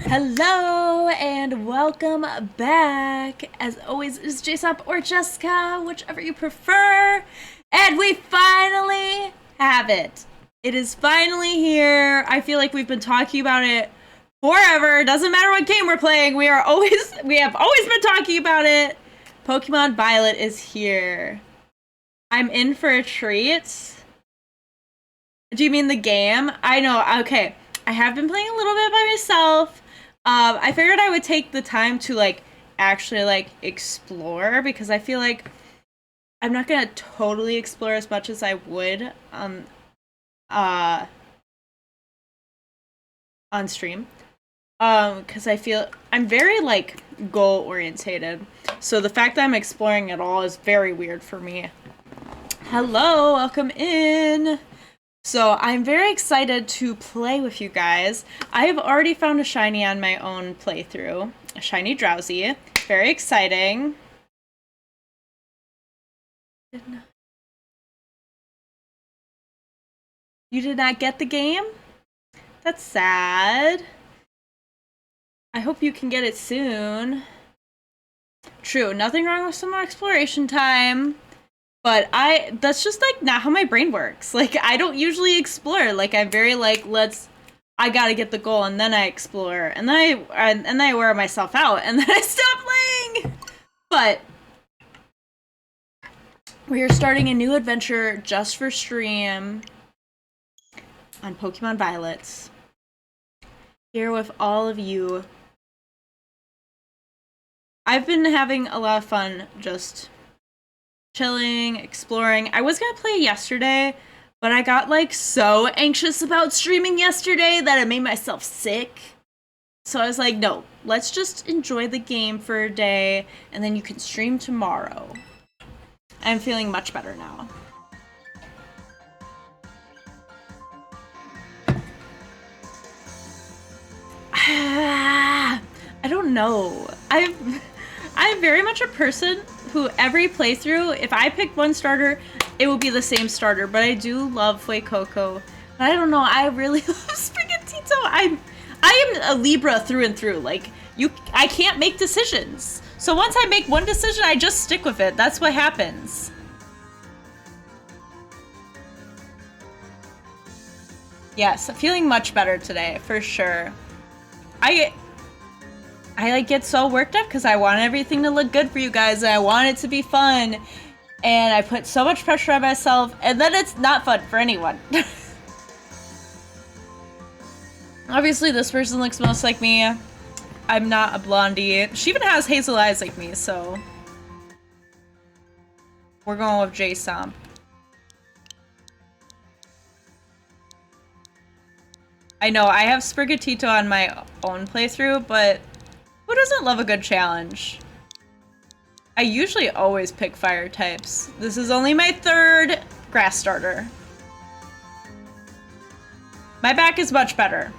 Hello and welcome back. As always, it's Jason or Jessica, whichever you prefer. And we finally have it. It is finally here. I feel like we've been talking about it forever. Doesn't matter what game we're playing. We have always been talking about it. Pokemon Violet is here. I'm in for a treat. Do you mean the game? I know. Okay. I have been playing a little bit by myself. I figured I would take the time to actually explore, because I feel like I'm not gonna totally explore as much as I would on stream. Because I feel I'm very goal orientated. So the fact that I'm exploring at all is very weird for me. Hello, welcome in. So I'm very excited to play with you guys. I have already found a shiny on my own playthrough. A shiny Drowsy. Very exciting. You did not get the game? That's sad. I hope you can get it soon. True, nothing wrong with some more exploration time. But that's just not how my brain works. I don't usually explore. I'm very I gotta get the goal and then I explore. And then I wear myself out and then I stop playing. But we are starting a new adventure just for stream on Pokemon Violet. Here with all of you. I've been having a lot of fun just chilling, exploring. I was gonna play yesterday, but I got so anxious about streaming yesterday that it made myself sick. So I was like, no, let's just enjoy the game for a day and then you can stream tomorrow. I'm feeling much better now. I don't know. I'm very much a person who every playthrough, if I pick one starter, it will be the same starter. But I do love Fuecoco. But I don't know, I really love Sprigatito. I am a Libra through and through. I can't make decisions. So once I make one decision, I just stick with it. That's what happens. Yes, feeling much better today, for sure. I get so worked up because I want everything to look good for you guys and I want it to be fun. And I put so much pressure on myself and then it's not fun for anyone. Obviously this person looks most like me. I'm not a blondie. She even has hazel eyes like me, so we're going with J-Somp. I know, I have Sprigatito on my own playthrough, but who doesn't love a good challenge? I usually always pick fire types. This is only my third grass starter. My back is much better.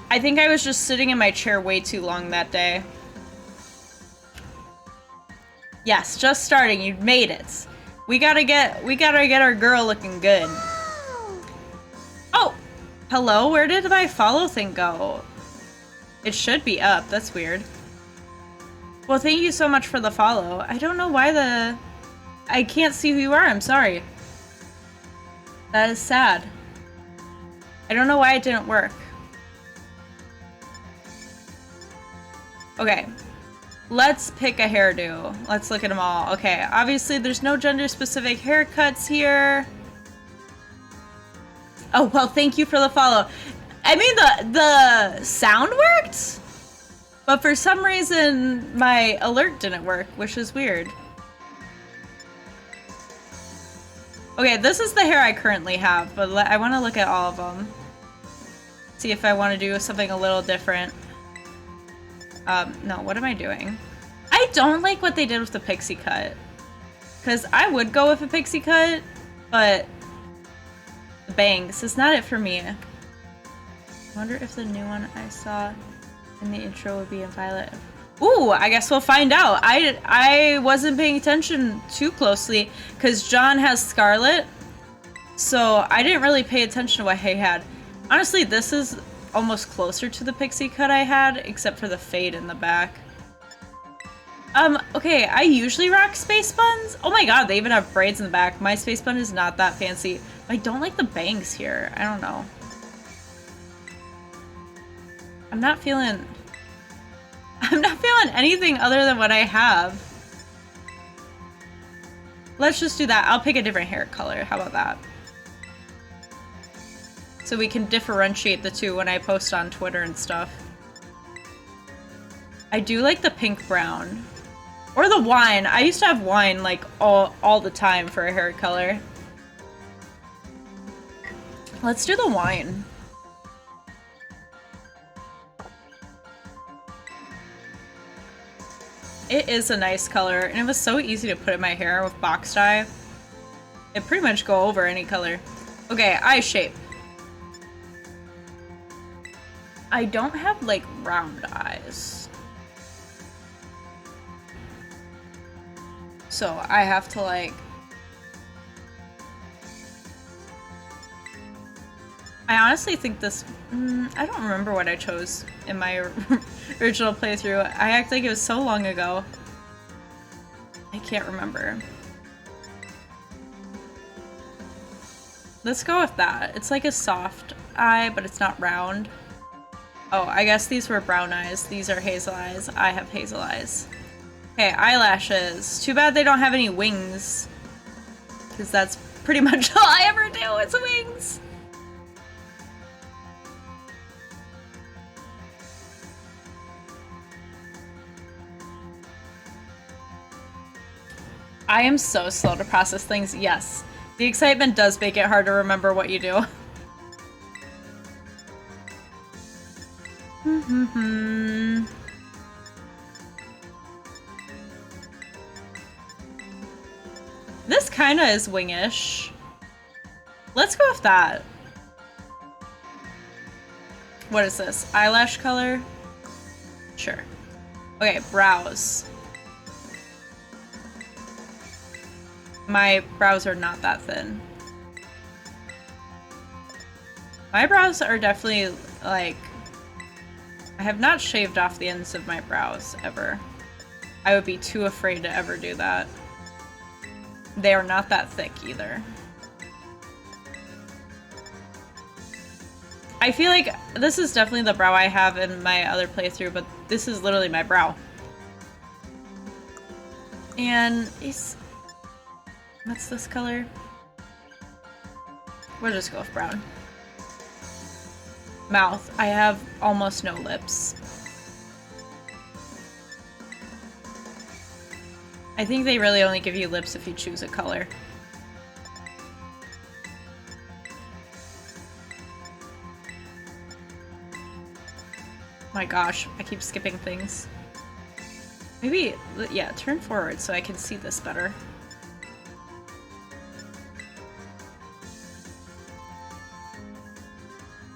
I think I was just sitting in my chair way too long that day. Yes, just starting. You made it. We gotta get our girl looking good. Oh, hello. Where did my follow thing go? It should be up. That's weird. Well, thank you so much for the follow. I don't know why I can't see who you are. I'm sorry. That is sad. I don't know why it didn't work. Okay. Let's pick a hairdo. Let's look at them all. Okay, obviously there's no gender-specific haircuts here. Oh, well, thank you for the follow. I mean, the sound worked? But for some reason, my alert didn't work, which is weird. Okay, this is the hair I currently have, but I want to look at all of them. See if I want to do something a little different. No, what am I doing? I don't like what they did with the pixie cut. Because I would go with a pixie cut, but the bangs is not it for me. I wonder if the new one I saw in the intro would be in Violet. Ooh, I guess we'll find out. I wasn't paying attention too closely because John has Scarlet, so I didn't really pay attention to what he had. Honestly, this is almost closer to the pixie cut I had, except for the fade in the back. Okay, I usually rock space buns. Oh my god, they even have braids in the back. My space bun is not that fancy. I don't like the bangs here. I don't know. I'm not feeling anything other than what I have. Let's just do that. I'll pick a different hair color. How about that? So we can differentiate the two when I post on Twitter and stuff. I do like the pink brown. Or the wine. I used to have wine like all the time for a hair color. Let's do the wine. It is a nice color, and it was so easy to put in my hair with box dye. It pretty much go over any color. Okay, eye shape. I don't have like round eyes. So I have to like... I honestly think this... I don't remember what I chose in my original playthrough. I act like it was so long ago. I can't remember. Let's go with that. It's like a soft eye, but it's not round. Oh, I guess these were brown eyes. These are hazel eyes. I have hazel eyes. Okay, eyelashes. Too bad they don't have any wings. Because that's pretty much all I ever do is wings. I am so slow to process things. Yes. The excitement does make it hard to remember what you do. This kinda is wingish. Let's go with that. What is this? Eyelash color? Sure. Okay, brows. My brows are not that thin. My brows are definitely, like... I have not shaved off the ends of my brows, ever. I would be too afraid to ever do that. They are not that thick, either. I feel like this is definitely the brow I have in my other playthrough, but this is literally my brow. And it's... What's this color? We'll just go with brown. Mouth. I have almost no lips. I think they really only give you lips if you choose a color. My gosh, I keep skipping things. Maybe, yeah, turn forward so I can see this better.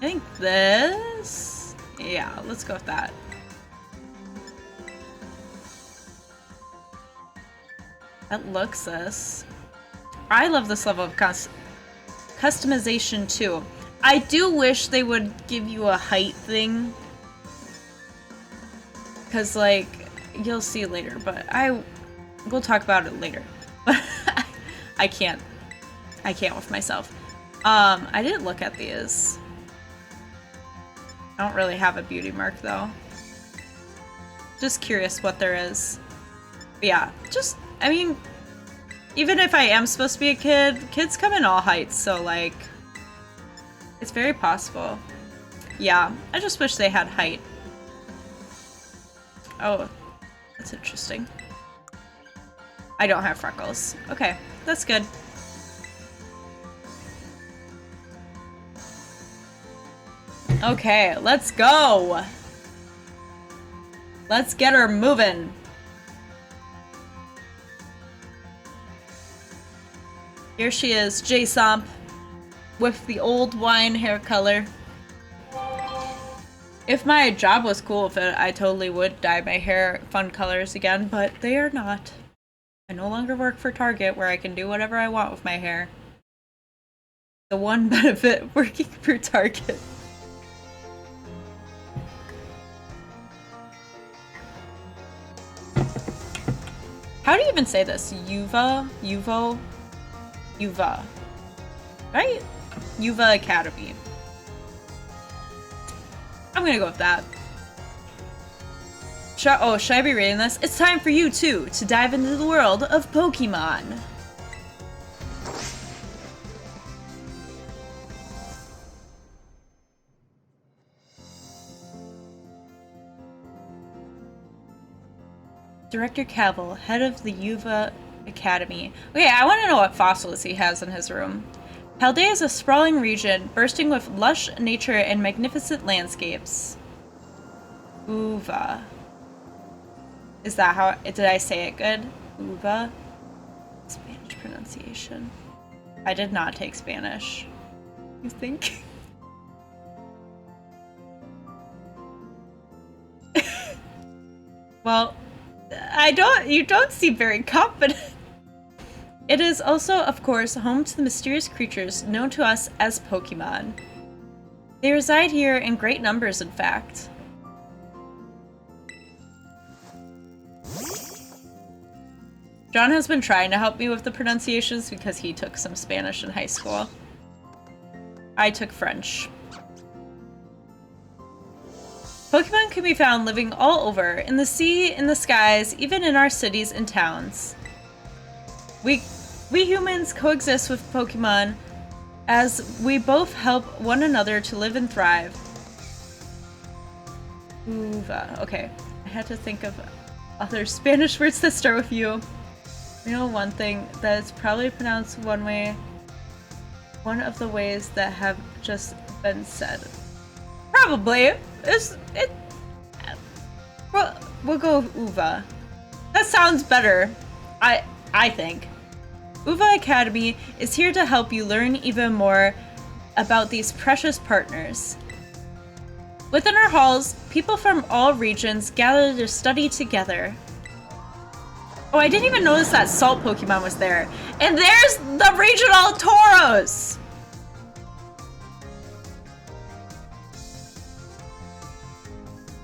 I think this... Yeah, let's go with that. That looks this. I love this level of customization too. I do wish they would give you a height thing. Because, like, you'll see later, but we'll talk about it later. But I can't with myself. I didn't look at these. I don't really have a beauty mark, though. Just curious what there is. But yeah, just, I mean, even if I am supposed to be a kid, kids come in all heights, so, like, it's very possible. Yeah, I just wish they had height. Oh, that's interesting. I don't have freckles. Okay, that's good. Okay, let's go! Let's get her moving. Here she is, J-Somp, with the old wine hair color. If my job was cool with it, I totally would dye my hair fun colors again, but they are not. I no longer work for Target where I can do whatever I want with my hair. The one benefit working for Target. How do you even say this? Yuva? Yuvo? Yuva. Right? Yuva Academy. I'm gonna go with that. Should I be reading this? It's time for you, too, to dive into the world of Pokemon. Director Cavill, head of the Yuva Academy. Okay, I want to know what fossils he has in his room. Paldea is a sprawling region, bursting with lush nature and magnificent landscapes. Uva. Is that how, did I say it good? Uva? Spanish pronunciation. I did not take Spanish. You think? Well, you don't seem very confident. It is also, of course, home to the mysterious creatures known to us as Pokemon. They reside here in great numbers, in fact. John has been trying to help me with the pronunciations because he took some Spanish in high school. I took French. Pokemon can be found living all over, in the sea, in the skies, even in our cities and towns. We humans coexist with Pokemon as we both help one another to live and thrive. Uva. Okay, I had to think of other Spanish words that start with U. You know, one thing that is probably pronounced one way, one of the ways that have just been said. Probably. We'll go with Uva. That sounds better. I think. Uva Academy is here to help you learn even more about these precious partners. Within our halls, people from all regions gather to study together. Oh, I didn't even notice that Salt Pokemon was there. And there's the regional Tauros!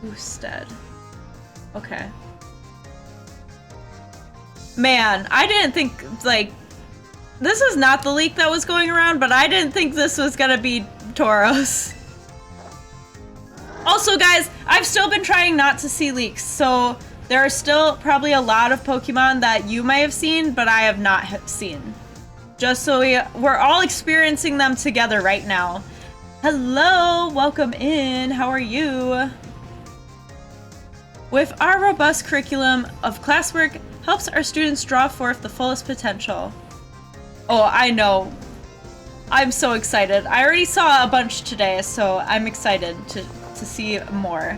Boosted. Okay. Man, I didn't think, like, this is not the leak that was going around, but I didn't think this was gonna be Tauros. Also, guys, I've still been trying not to see leaks, so there are still probably a lot of Pokemon that you may have seen, but I have not seen. Just so we're all experiencing them together right now. Hello, welcome in, how are you? With our robust curriculum of classwork helps our students draw forth the fullest potential. Oh, I know. I'm so excited. I already saw a bunch today, so I'm excited to see more.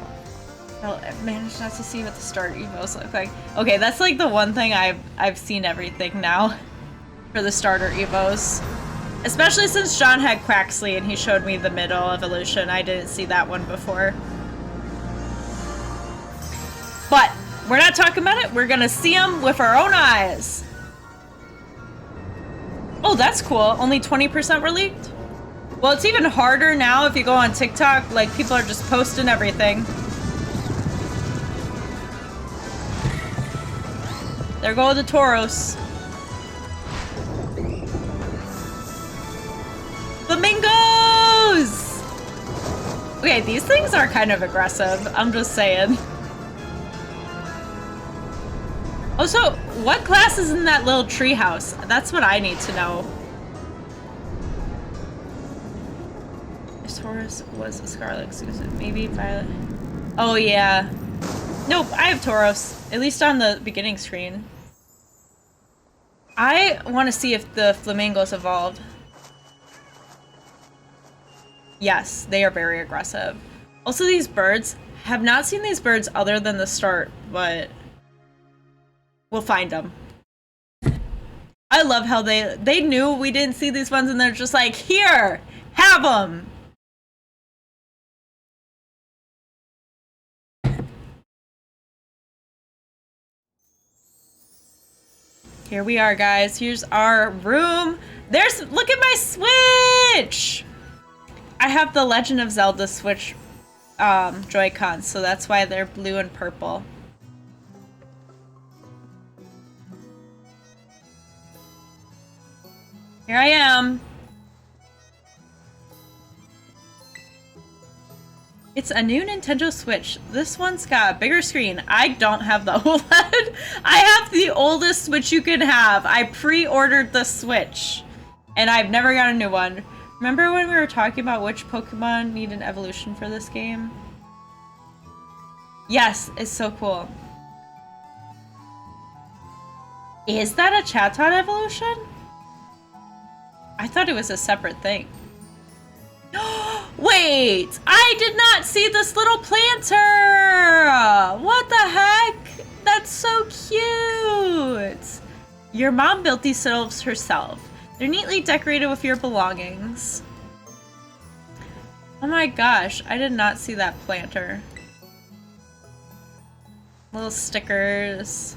I managed not to see what the start evos look like. Okay, that's like the one thing I've seen everything now for the starter evos. Especially since John had Quaxley and he showed me the middle evolution. I didn't see that one before. But we're not talking about it. We're gonna see them with our own eyes. Oh, that's cool. Only 20% were leaked? Well, it's even harder now if you go on TikTok. Like, people are just posting everything. There go the Tauros. Flamingos! Okay, these things are kind of aggressive. I'm just saying. Also, what class is in that little tree house? That's what I need to know. If Taurus was a Scarlet exclusive, maybe Violet. Oh yeah. Nope, I have Tauros, at least on the beginning screen. I want to see if the flamingos evolved. Yes, they are very aggressive. Also, these birds, have not seen these birds other than the start, but we'll find them. I love how they knew we didn't see these ones and they're just like, here, have them. Here we are, guys. Here's our room. Look at my Switch! I have the Legend of Zelda Switch Joy-Cons, so that's why they're blue and purple. Here I am. It's a new Nintendo Switch. This one's got a bigger screen. I don't have the OLED. I have the oldest Switch you can have. I pre-ordered the Switch. And I've never got a new one. Remember when we were talking about which Pokemon need an evolution for this game? Yes, it's so cool. Is that a Chatot evolution? I thought it was a separate thing. Wait! I did not see this little planter! What the heck? That's so cute! Your mom built these shelves herself. They're neatly decorated with your belongings. Oh my gosh, I did not see that planter. Little stickers.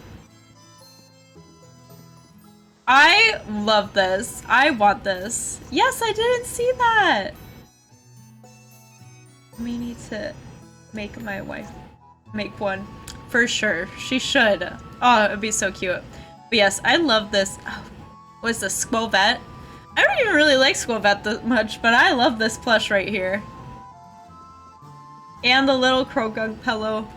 I love this. I want this. Yes, I didn't see that. We need to make my wife make one. For sure. She should. Oh, it would be so cute. But yes, I love this. Oh, what is this? Squilvet? I don't even really like Squilvet that much, but I love this plush right here. And the little Krogug pillow.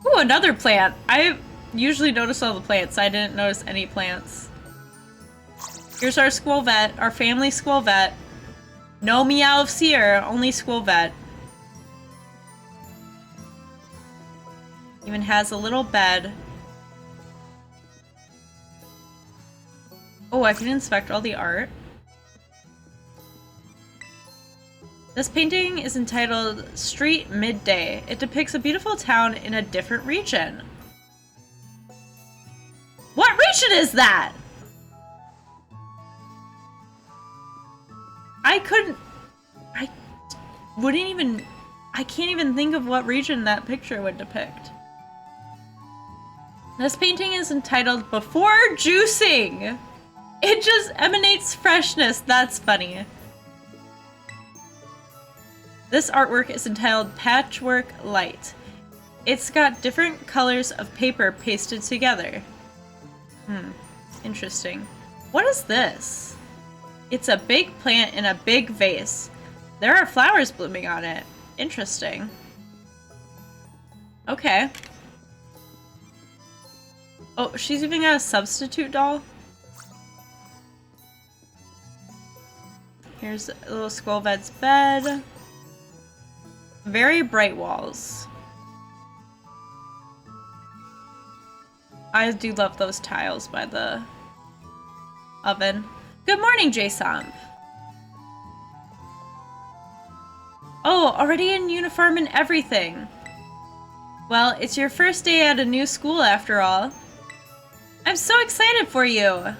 Ooh, another plant. I usually notice all the plants. I didn't notice any plants. Here's our Squilvet, our family Squilvet. No Meowths here, only Squilvet. Even has a little bed. Oh, I can inspect all the art. This painting is entitled Street Midday. It depicts a beautiful town in a different region. What region is that? I can't even think of what region that picture would depict. This painting is entitled Before Juicing. It just emanates freshness. That's funny. This artwork is entitled Patchwork Light. It's got different colors of paper pasted together. Interesting. What is this? It's a big plant in a big vase. There are flowers blooming on it. Interesting. Okay. Oh, she's even got a substitute doll? Here's a little Squilvet's bed. Very bright walls. I do love those tiles by the oven. Good morning, J-Somp. Oh, already in uniform and everything. Well, it's your first day at a new school after all. I'm so excited for you.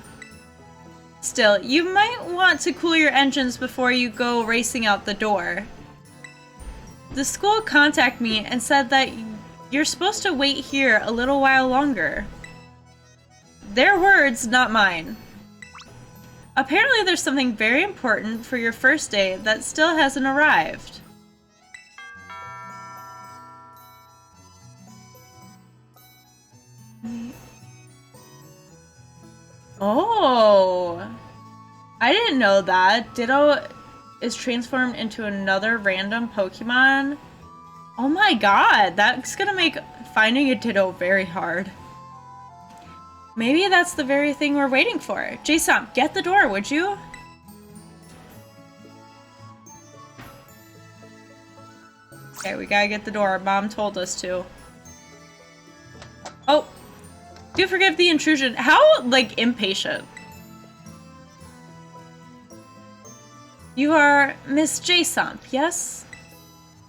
Still, you might want to cool your engines before you go racing out the door. The school contacted me and said that you're supposed to wait here a little while longer. Their words, not mine. Apparently there's something very important for your first day that still hasn't arrived. Oh! I didn't know that. Ditto is transformed into another random Pokemon. Oh my god, that's gonna make finding a Ditto very hard. Maybe that's the very thing we're waiting for. J-Somp, get the door, would you? Okay, we gotta get the door. Mom told us to. Oh! Do forgive the intrusion. How, like, impatient. You are Miss J-Somp, yes?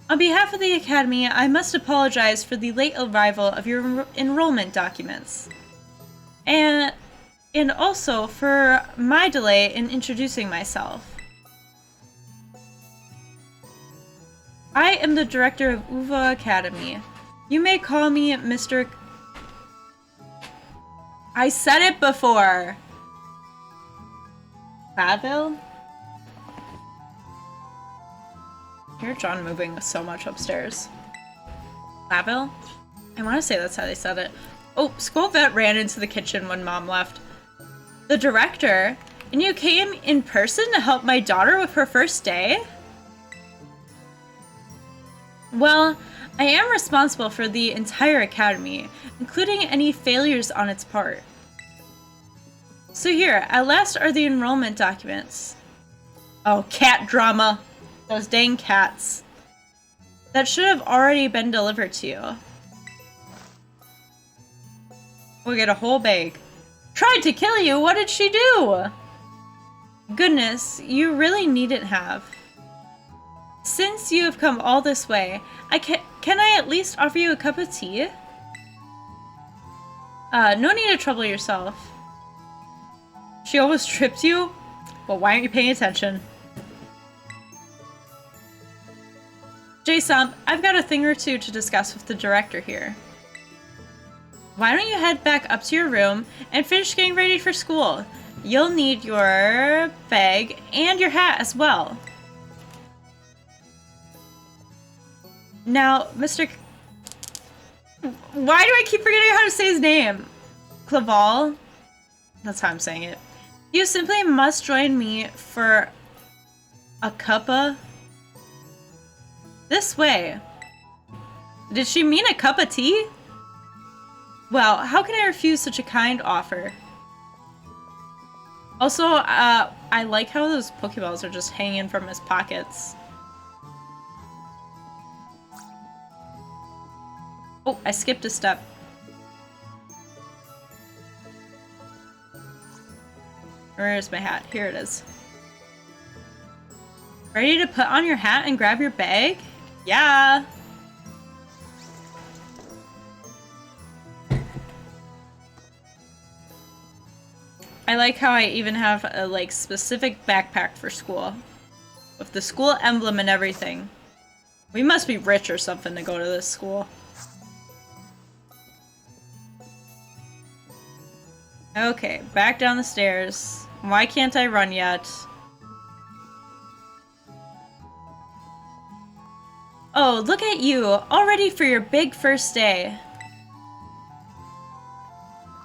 On behalf of the Academy, I must apologize for the late arrival of your enrollment documents. And also for my delay in introducing myself. I am the director of Uva Academy. You may call me Mr. I said it before! Badville? I hear John moving so much upstairs. Badville? I want to say that's how they said it. Oh, Squilvet ran into the kitchen when Mom left. The director? And you came in person to help my daughter with her first day? Well, I am responsible for the entire academy, including any failures on its part. So here, at last are the enrollment documents. Oh, cat drama. Those dang cats. That should have already been delivered to you. We'll get a whole bag. Tried to kill you? What did she do? Goodness, you really needn't have. Since you have come all this way, can I at least offer you a cup of tea? No need to trouble yourself. She almost tripped you? Well, why aren't you paying attention? J-Sump, I've got a thing or two to discuss with the director here. Why don't you head back up to your room and finish getting ready for school? You'll need your bag and your hat as well. Now, Mr. Why do I keep forgetting how to say his name? Claval? That's how I'm saying it. You simply must join me for a cuppa. This way. Did she mean a cup of tea? Well, how can I refuse such a kind offer? Also, I like how those Pokeballs are just hanging from his pockets. Oh, I skipped a step. Where is my hat? Here it is. Ready to put on your hat and grab your bag? Yeah! I like how I even have a, like, specific backpack for school. With the school emblem and everything. We must be rich or something to go to this school. Okay, back down the stairs. Why can't I run yet? Oh, look at you, all ready for your big first day.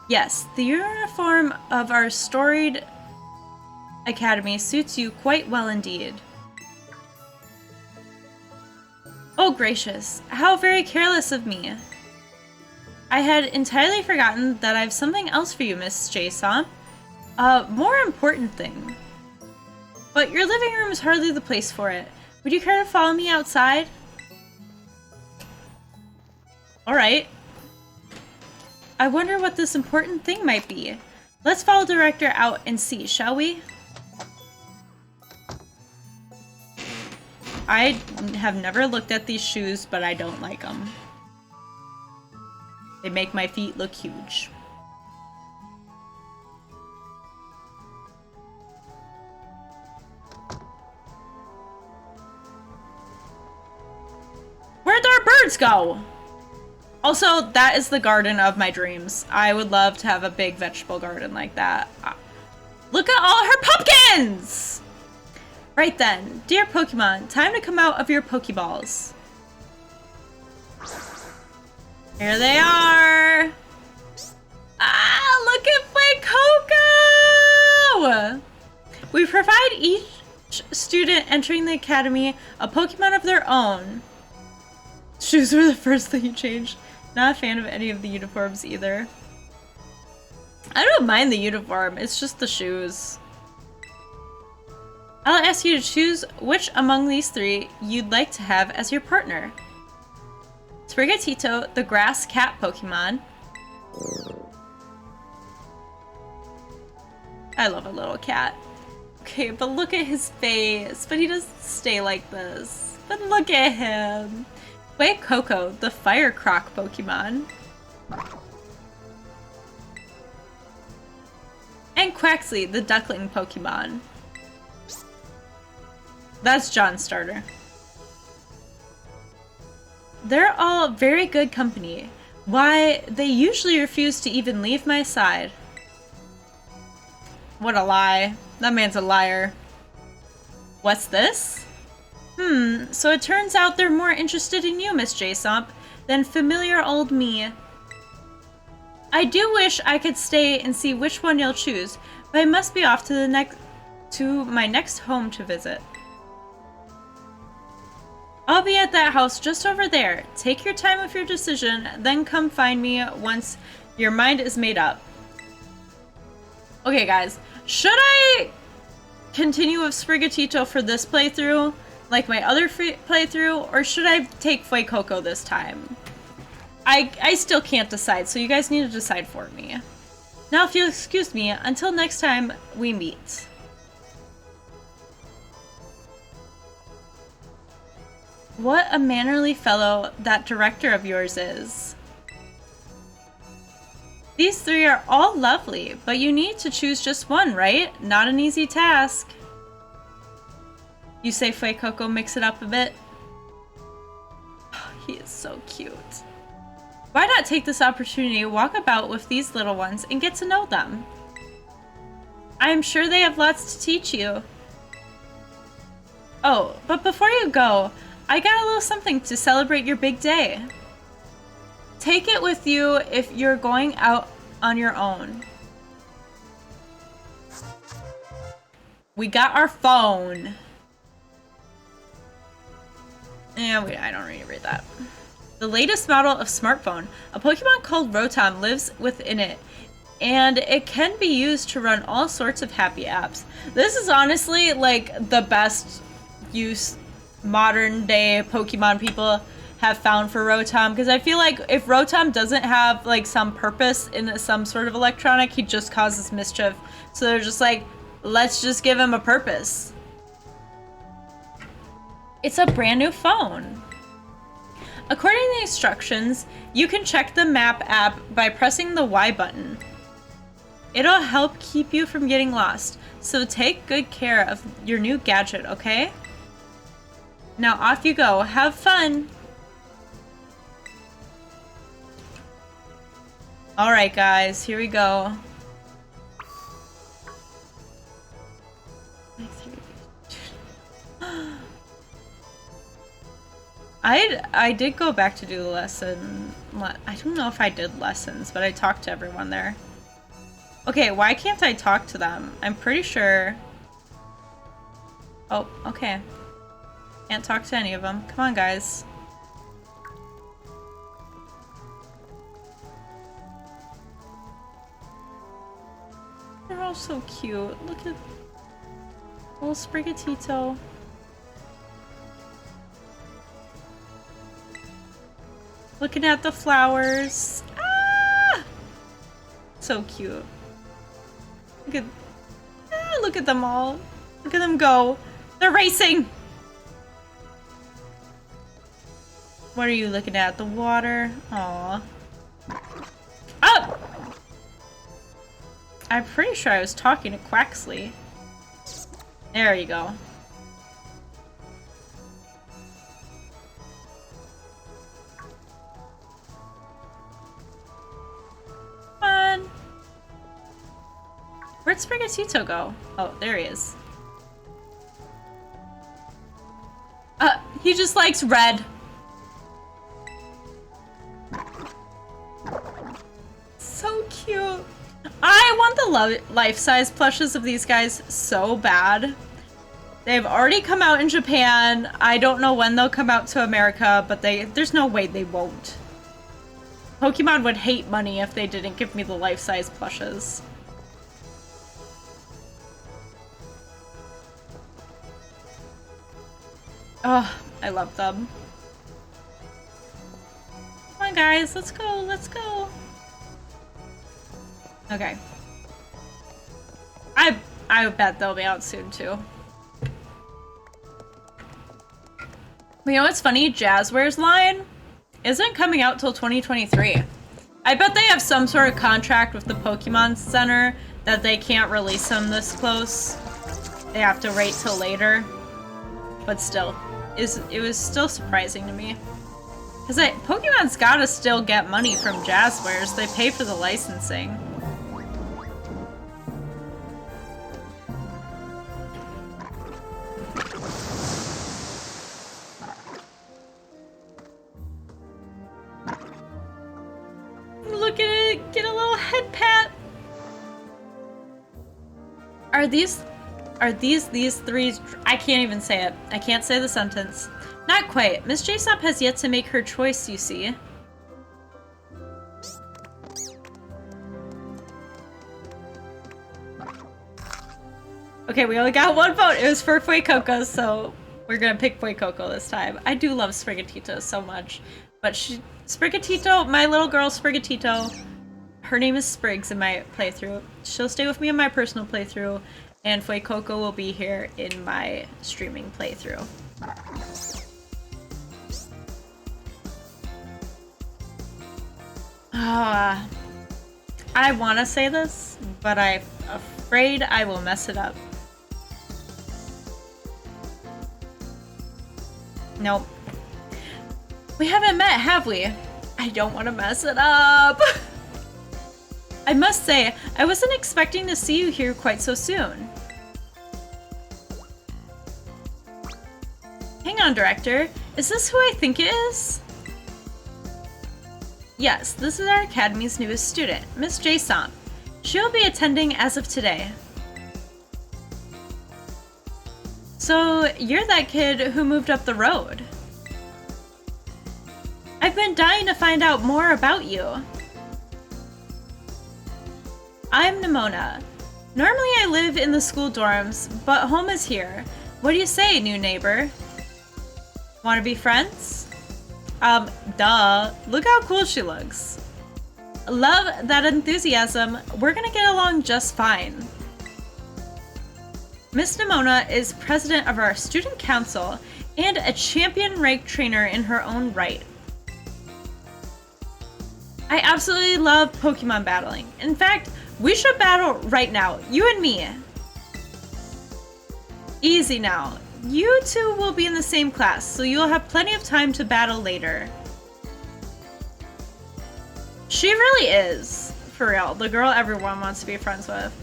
Yes, the uniform of our storied academy suits you quite well indeed. Oh gracious, how very careless of me. I had entirely forgotten that I have something else for you, Miss J-Sump. A more important thing. But your living room is hardly the place for it. Would you care to follow me outside? Alright. I wonder what this important thing might be. Let's follow the director out and see, shall we? I have never looked at these shoes, but I don't like them. They make my feet look huge. Where'd our birds go? Also, that is the garden of my dreams. I would love to have a big vegetable garden like that. Look at all her pumpkins! Right then, dear Pokemon, time to come out of your Pokeballs. Here they are! Ah, look at my Coco! We provide each student entering the academy a Pokemon of their own. Shoes were the first thing you changed. Not a fan of any of the uniforms either. I don't mind the uniform, it's just the shoes. I'll ask you to choose which among these three you'd like to have as your partner. Sprigatito, the grass cat Pokemon. I love a little cat. Okay, but look at his face. But he doesn't stay like this. But look at him. Wait, Coco, the fire croc Pokemon. And Quaxley, the duckling Pokemon. That's John's starter. They're all very good company. Why, they usually refuse to even leave my side. What a lie. That man's a liar. What's this? So it turns out they're more interested in you, Miss J-Sump, than familiar old me. I do wish I could stay and see which one you'll choose, But I must be off to my next home to visit. I'll be at that house just over there. Take your time with your decision, then come find me once your mind is made up. Okay, guys. Should I continue with Sprigatito for this playthrough, like my other playthrough, or should I take Fuecoco this time? I still can't decide, so you guys need to decide for me. Now, if you'll excuse me, until next time we meet. What a mannerly fellow that director of yours is. These three are all lovely, but you need to choose just one, right? Not an easy task. You say Fuecoco, mix it up a bit? He is so cute. Why not take this opportunity to walk about with these little ones and get to know them? I am sure they have lots to teach you. Oh, but before you go, I got a little something to celebrate your big day. Take it with you if you're going out on your own. We got our phone. Yeah, I don't need to read that. The latest model of smartphone, a Pokemon called Rotom lives within it, and it can be used to run all sorts of happy apps. This is honestly like the best use modern day Pokemon people have found for Rotom, because I feel like if Rotom doesn't have like some purpose in some sort of electronic, he just causes mischief. So they're just like, let's just give him a purpose. It's a brand new phone. According to the instructions, you can check the map app by pressing the Y button. It'll help keep you from getting lost, so take good care of your new gadget, okay? Now off you go. Have fun! Alright guys, here we go. I did go back to do the lesson. I don't know if I did lessons, but I talked to everyone there. Okay, why can't I talk to them? I'm pretty sure... Oh, okay. Can't talk to any of them. Come on, guys. They're all so cute. Look at little Sprigatito. Looking at the flowers. Ah! So cute. Look at them all. Look at them go. They're racing! What are you looking at? The water? Aww. Oh! I'm pretty sure I was talking to Quaxley. There you go. Fun! Where'd Sprigatito go? Oh, there he is. He just likes red. So cute. I want the life-size plushes of these guys so bad. They've already come out in Japan. I don't know when they'll come out to America, but there's no way they won't. Pokemon would hate money if they didn't give me the life-size plushes. Oh, I love them. Come on, guys. Let's go. Let's go. Okay. I bet they'll be out soon, too. But you know what's funny? Jazzware's line isn't coming out till 2023. I bet they have some sort of contract with the Pokemon Center that they can't release them this close. They have to wait till later. But still, it was still surprising to me. Because Pokemon's gotta still get money from Jazzwares. They pay for the licensing. Look at it! Get a little head pat! these three? I can't even say it. I can't say the sentence. Not quite. Miss Jaesop has yet to make her choice, you see. Okay, we only got one vote. It was for Fuecoco, so we're gonna pick Fuecoco this time. I do love Sprigatito so much. But Sprigatito, my little girl Sprigatito, her name is Spriggs in my playthrough. She'll stay with me in my personal playthrough, and Fuecoco will be here in my streaming playthrough. I want to say this, but I'm afraid I will mess it up. Nope. We haven't met, have we? I don't want to mess it up. I must say, I wasn't expecting to see you here quite so soon. Hang on, Director. Is this who I think it is? Yes, this is our Academy's newest student, Miss Jaesop. She'll be attending as of today. So, you're that kid who moved up the road. I've been dying to find out more about you. I'm Nimona. Normally I live in the school dorms, but home is here. What do you say, new neighbor? Want to be friends? Duh. Look how cool she looks. Love that enthusiasm. We're gonna get along just fine. Miss Nimona is president of our student council and a champion-ranked trainer in her own right. I absolutely love Pokemon battling. In fact, we should battle right now, you and me. Easy now. You two will be in the same class, so you'll have plenty of time to battle later. She really is, for real, the girl everyone wants to be friends with.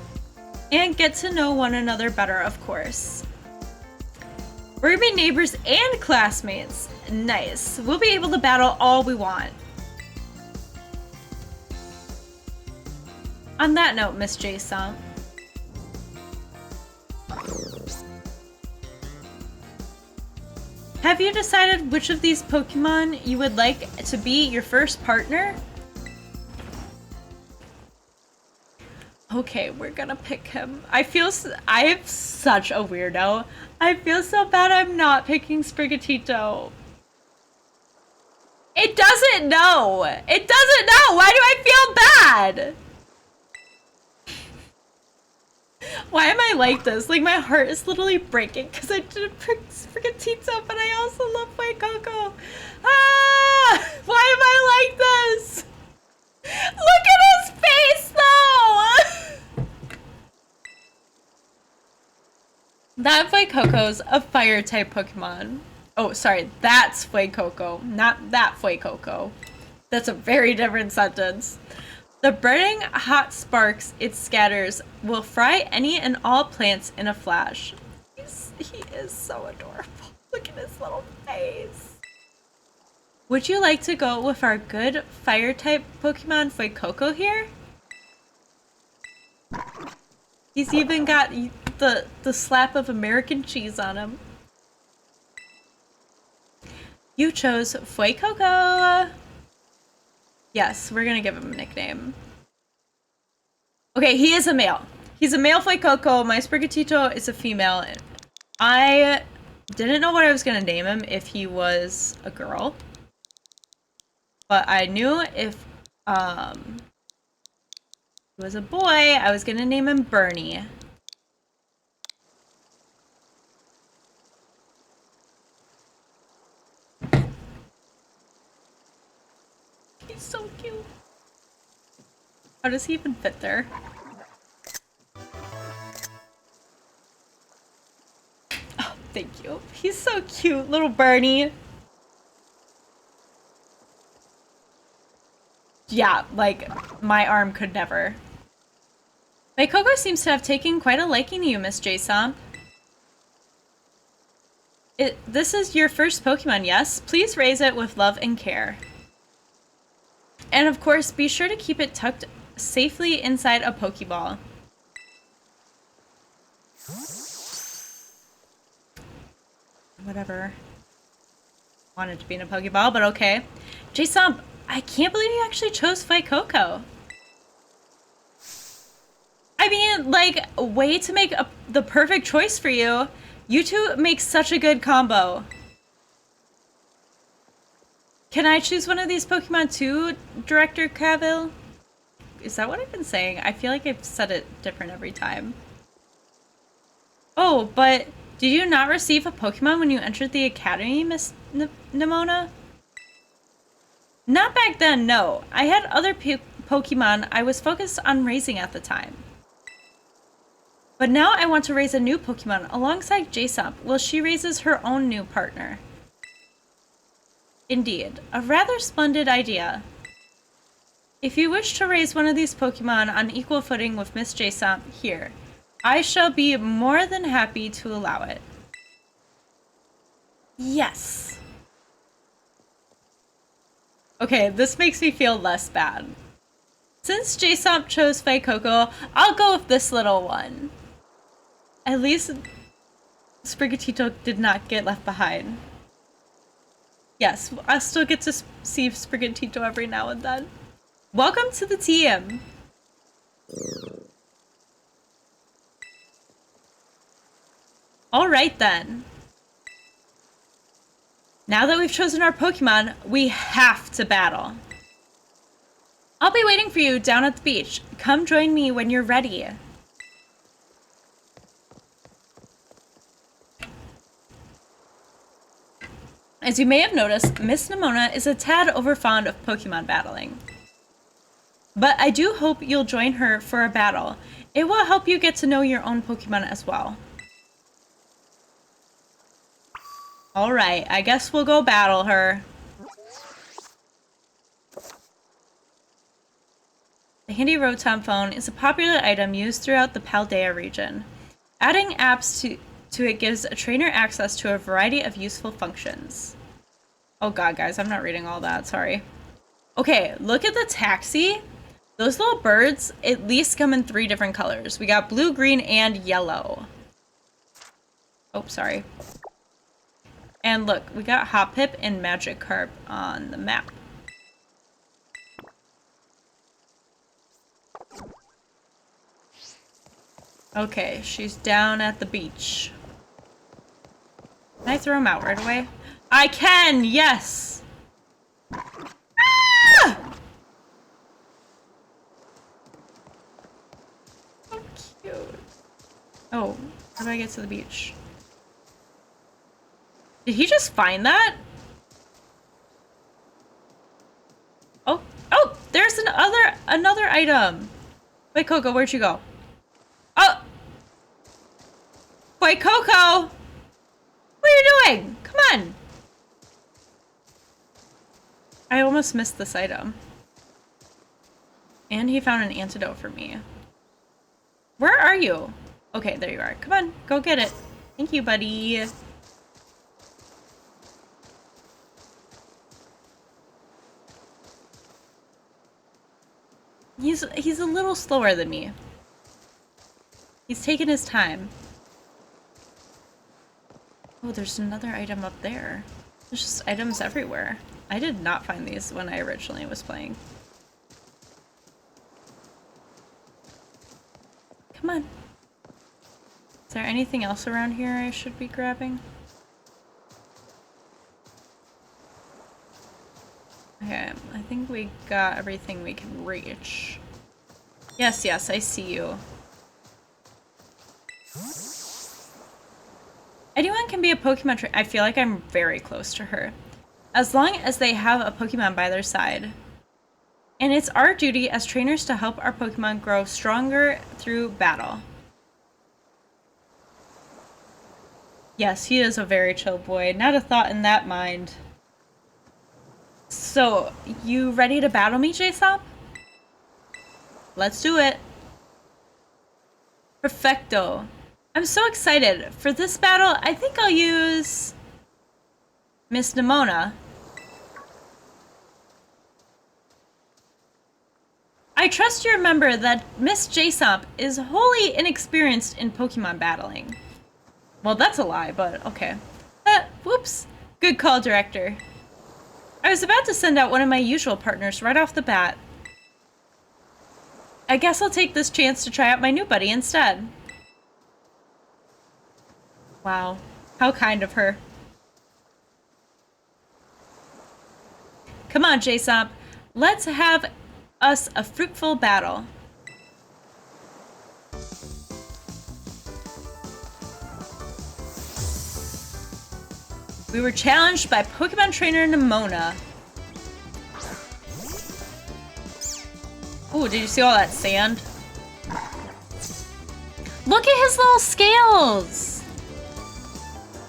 And get to know one another better, of course. We're gonna be neighbors and classmates. Nice. We'll be able to battle all we want. On that note, Miss Jaesop. Have you decided which of these Pokemon you would like to be your first partner? Okay, we're gonna pick him. I am such a weirdo. I feel so bad I'm not picking Sprigatito. It doesn't know. It doesn't know. Why do I feel bad? Why am I like this? Like, my heart is literally breaking because I didn't pick Sprigatito, but I also love Fuecoco. Ah! Why am I like this? Look at his face, though! That Fuecoco's a fire-type Pokemon. Oh, sorry, that's Fuecoco, not that Fuecoco. That's a very different sentence. The burning hot sparks it scatters will fry any and all plants in a flash. He is so adorable. Look at his little face. Would you like to go with our good fire-type Pokemon Fuecoco here? He's even got the slap of American cheese on him. You chose Fuecoco. Yes, we're gonna give him a nickname. Okay, he is a male. He's a male Fuecoco. My Sprigatito is a female. I didn't know what I was gonna name him if he was a girl. But I knew if he was a boy, I was gonna name him Bernie. He's so cute. How does he even fit there? Oh, thank you. He's so cute, little Bernie. Yeah, like, my arm could never. Fuecoco seems to have taken quite a liking to you, Miss Jaesop. This is your first Pokemon, yes? Please raise it with love and care. And of course, be sure to keep it tucked safely inside a Pokeball. Whatever. Wanted to be in a Pokeball, but okay. J-Sump, I can't believe you actually chose Fight Coco. I mean, like, way to make the perfect choice for you. You two make such a good combo. Can I choose one of these Pokemon too, Director Cavill? Is that what I've been saying? I feel like I've said it different every time. Oh, but did you not receive a Pokemon when you entered the Academy, Miss Nimona? Not back then, no. I had other Pokemon I was focused on raising at the time. But now I want to raise a new Pokemon alongside J-Sump while she raises her own new partner. Indeed, a rather splendid idea. If you wish to raise one of these Pokemon on equal footing with Miss J-Sump here, I shall be more than happy to allow it. Yes. Okay, this makes me feel less bad. Since J-Sump chose Fight Coco, I'll go with this little one. At least Sprigatito did not get left behind. Yes, I still get to see Sprigatito every now and then. Welcome to the team. All right then. Now that we've chosen our Pokemon, we have to battle. I'll be waiting for you down at the beach. Come join me when you're ready. As you may have noticed, Miss Nimona is a tad overfond of Pokemon battling. But I do hope you'll join her for a battle. It will help you get to know your own Pokemon as well. Alright, I guess we'll go battle her. The handy Rotom phone is a popular item used throughout the Paldea region. Adding apps to it gives a trainer access to a variety of useful functions. Oh god, guys, I'm not reading all that, sorry. Okay, look at the taxi. Those little birds at least come in 3 different colors. We got blue, green, and yellow. Oh, sorry. And look, we got Hoppip and Magikarp on the map. Okay, she's down at the beach. Can I throw him out right away? I can! Yes! Ah! So cute. Oh, how do I get to the beach? Did he just find that? Oh, oh, there's another item. Wait, Coco, where'd you go? Oh! Wait, Coco! What are you doing? Come on! I almost missed this item. And he found an antidote for me. Where are you? Okay, there you are. Come on, go get it. Thank you, buddy. He's a little slower than me. He's taking his time. Oh, there's another item up there. There's just items everywhere. I did not find these when I originally was playing. Come on. Is there anything else around here I should be grabbing? Okay, I think we got everything we can reach. Yes, yes, I see you. Anyone can be a Pokemon trainer. I feel like I'm very close to her. As long as they have a Pokemon by their side. And it's our duty as trainers to help our Pokemon grow stronger through battle. Yes, he is a very chill boy. Not a thought in that mind. So, you ready to battle me, J-Sop? Let's do it. Perfecto. I'm so excited. For this battle, I think I'll use Miss Nimona. I trust you remember that Miss Jaysomp is wholly inexperienced in Pokemon battling. Well, that's a lie, but okay. Whoops. Good call, Director. I was about to send out one of my usual partners right off the bat. I guess I'll take this chance to try out my new buddy instead. Wow. How kind of her. Come on, Jaysomp. Let's have us a fruitful battle. We were challenged by Pokemon trainer Nimona. Ooh, did you see all that sand? Look at his little scales!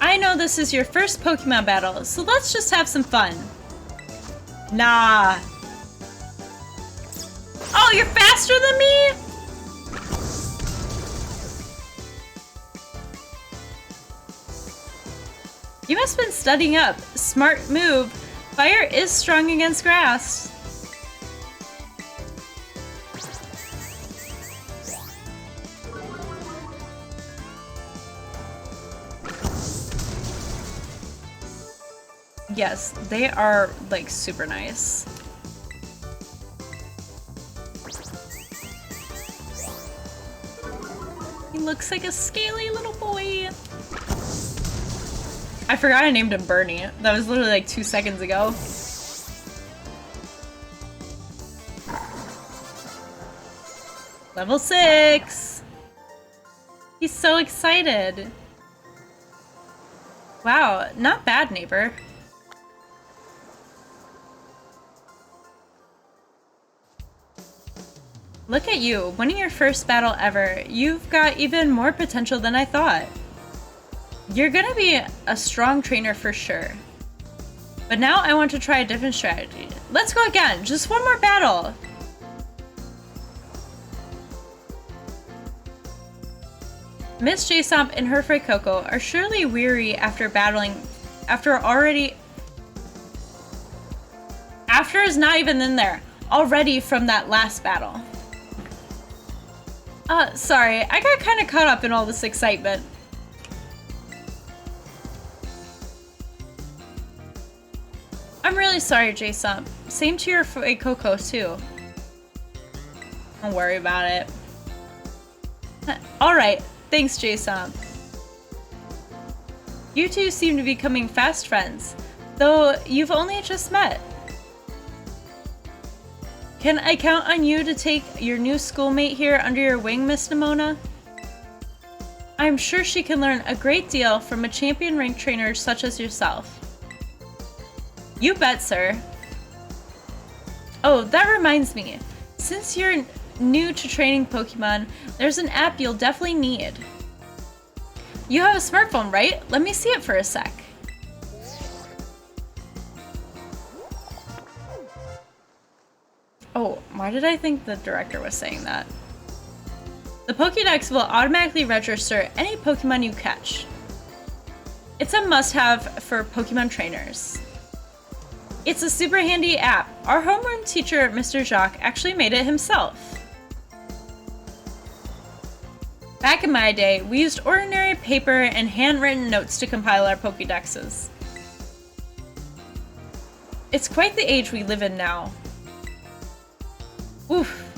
I know this is your first Pokemon battle, so let's just have some fun. Nah. Oh, you're faster than me? You must have been studying up. Smart move. Fire is strong against grass. Yes, they are, like, super nice. He looks like a scaly little boy. I forgot I named him Bernie. That was literally like 2 seconds ago. Level 6! He's so excited. Wow, not bad, neighbor. Look at you, winning your first battle ever. You've got even more potential than I thought. You're gonna be a strong trainer for sure. But now I want to try a different strategy. Let's go again, just one more battle. Miss Jaysomp and her friend Coco are surely weary after battling, after is not even in there, already from that last battle. Sorry, I got kind of caught up in all this excitement. I'm really sorry, Jaysomp. Same to your friend Coco, too. Don't worry about it. Alright, thanks, Jaysomp. You two seem to be becoming fast friends, though you've only just met. Can I count on you to take your new schoolmate here under your wing, Miss Nimona? I'm sure she can learn a great deal from a champion rank trainer such as yourself. You bet, sir. Oh, that reminds me. Since you're new to training Pokemon, there's an app you'll definitely need. You have a smartphone, right? Let me see it for a sec. Oh, why did I think the director was saying that? The Pokédex will automatically register any Pokemon you catch. It's a must-have for Pokemon trainers. It's a super handy app. Our homeroom teacher, Mr. Jacques, actually made it himself. Back in my day, we used ordinary paper and handwritten notes to compile our Pokédexes. It's quite the age we live in now. Oof.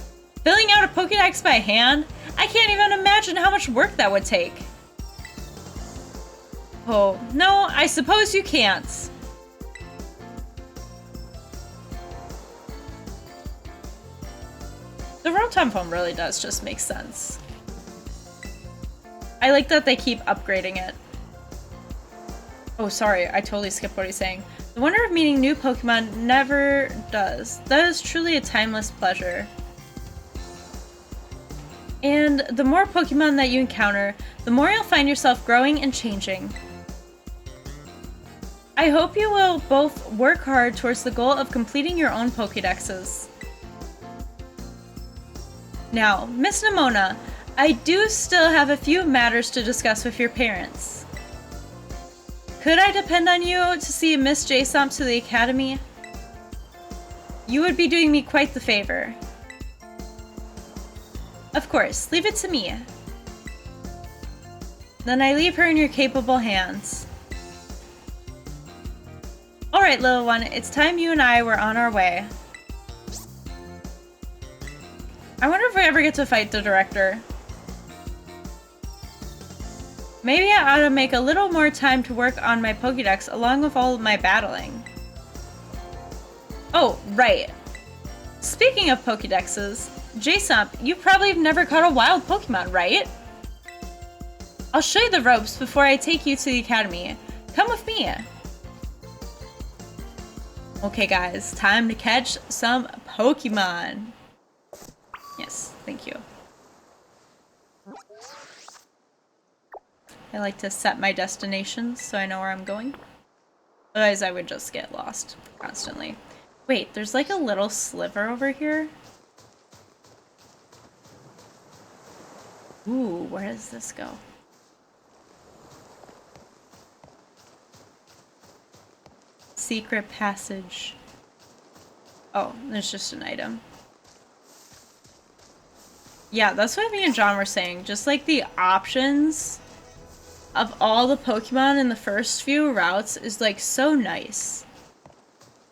Filling out a Pokédex by hand? I can't even imagine how much work that would take. Oh, no, I suppose you can't. The Rotom phone really does just make sense. I like that they keep upgrading it. Oh, sorry, I totally skipped what he's saying. The wonder of meeting new Pokemon never does. That is truly a timeless pleasure. And the more Pokemon that you encounter, the more you'll find yourself growing and changing. I hope you will both work hard towards the goal of completing your own Pokédexes. Now, Miss Nimona, I do still have a few matters to discuss with your parents. Could I depend on you to see Miss Jaysomp to the academy? You would be doing me quite the favor. Of course, leave it to me. Then I leave her in your capable hands. Alright, little one, it's time you and I were on our way. I wonder if we ever get to fight the director. Maybe I ought to make a little more time to work on my Pokédex along with all of my battling. Oh, right. Speaking of Pokédexes, J-Sump, you probably have never caught a wild Pokemon, right? I'll show you the ropes before I take you to the academy. Come with me. Okay, guys, time to catch some Pokemon. Yes, thank you. I like to set my destinations so I know where I'm going. Otherwise, I would just get lost constantly. Wait, there's like a little sliver over here. Ooh, where does this go? Secret passage. Oh, there's just an item. Yeah, that's what me and John were saying. Just like the options of all the Pokemon in the first few routes is like so nice.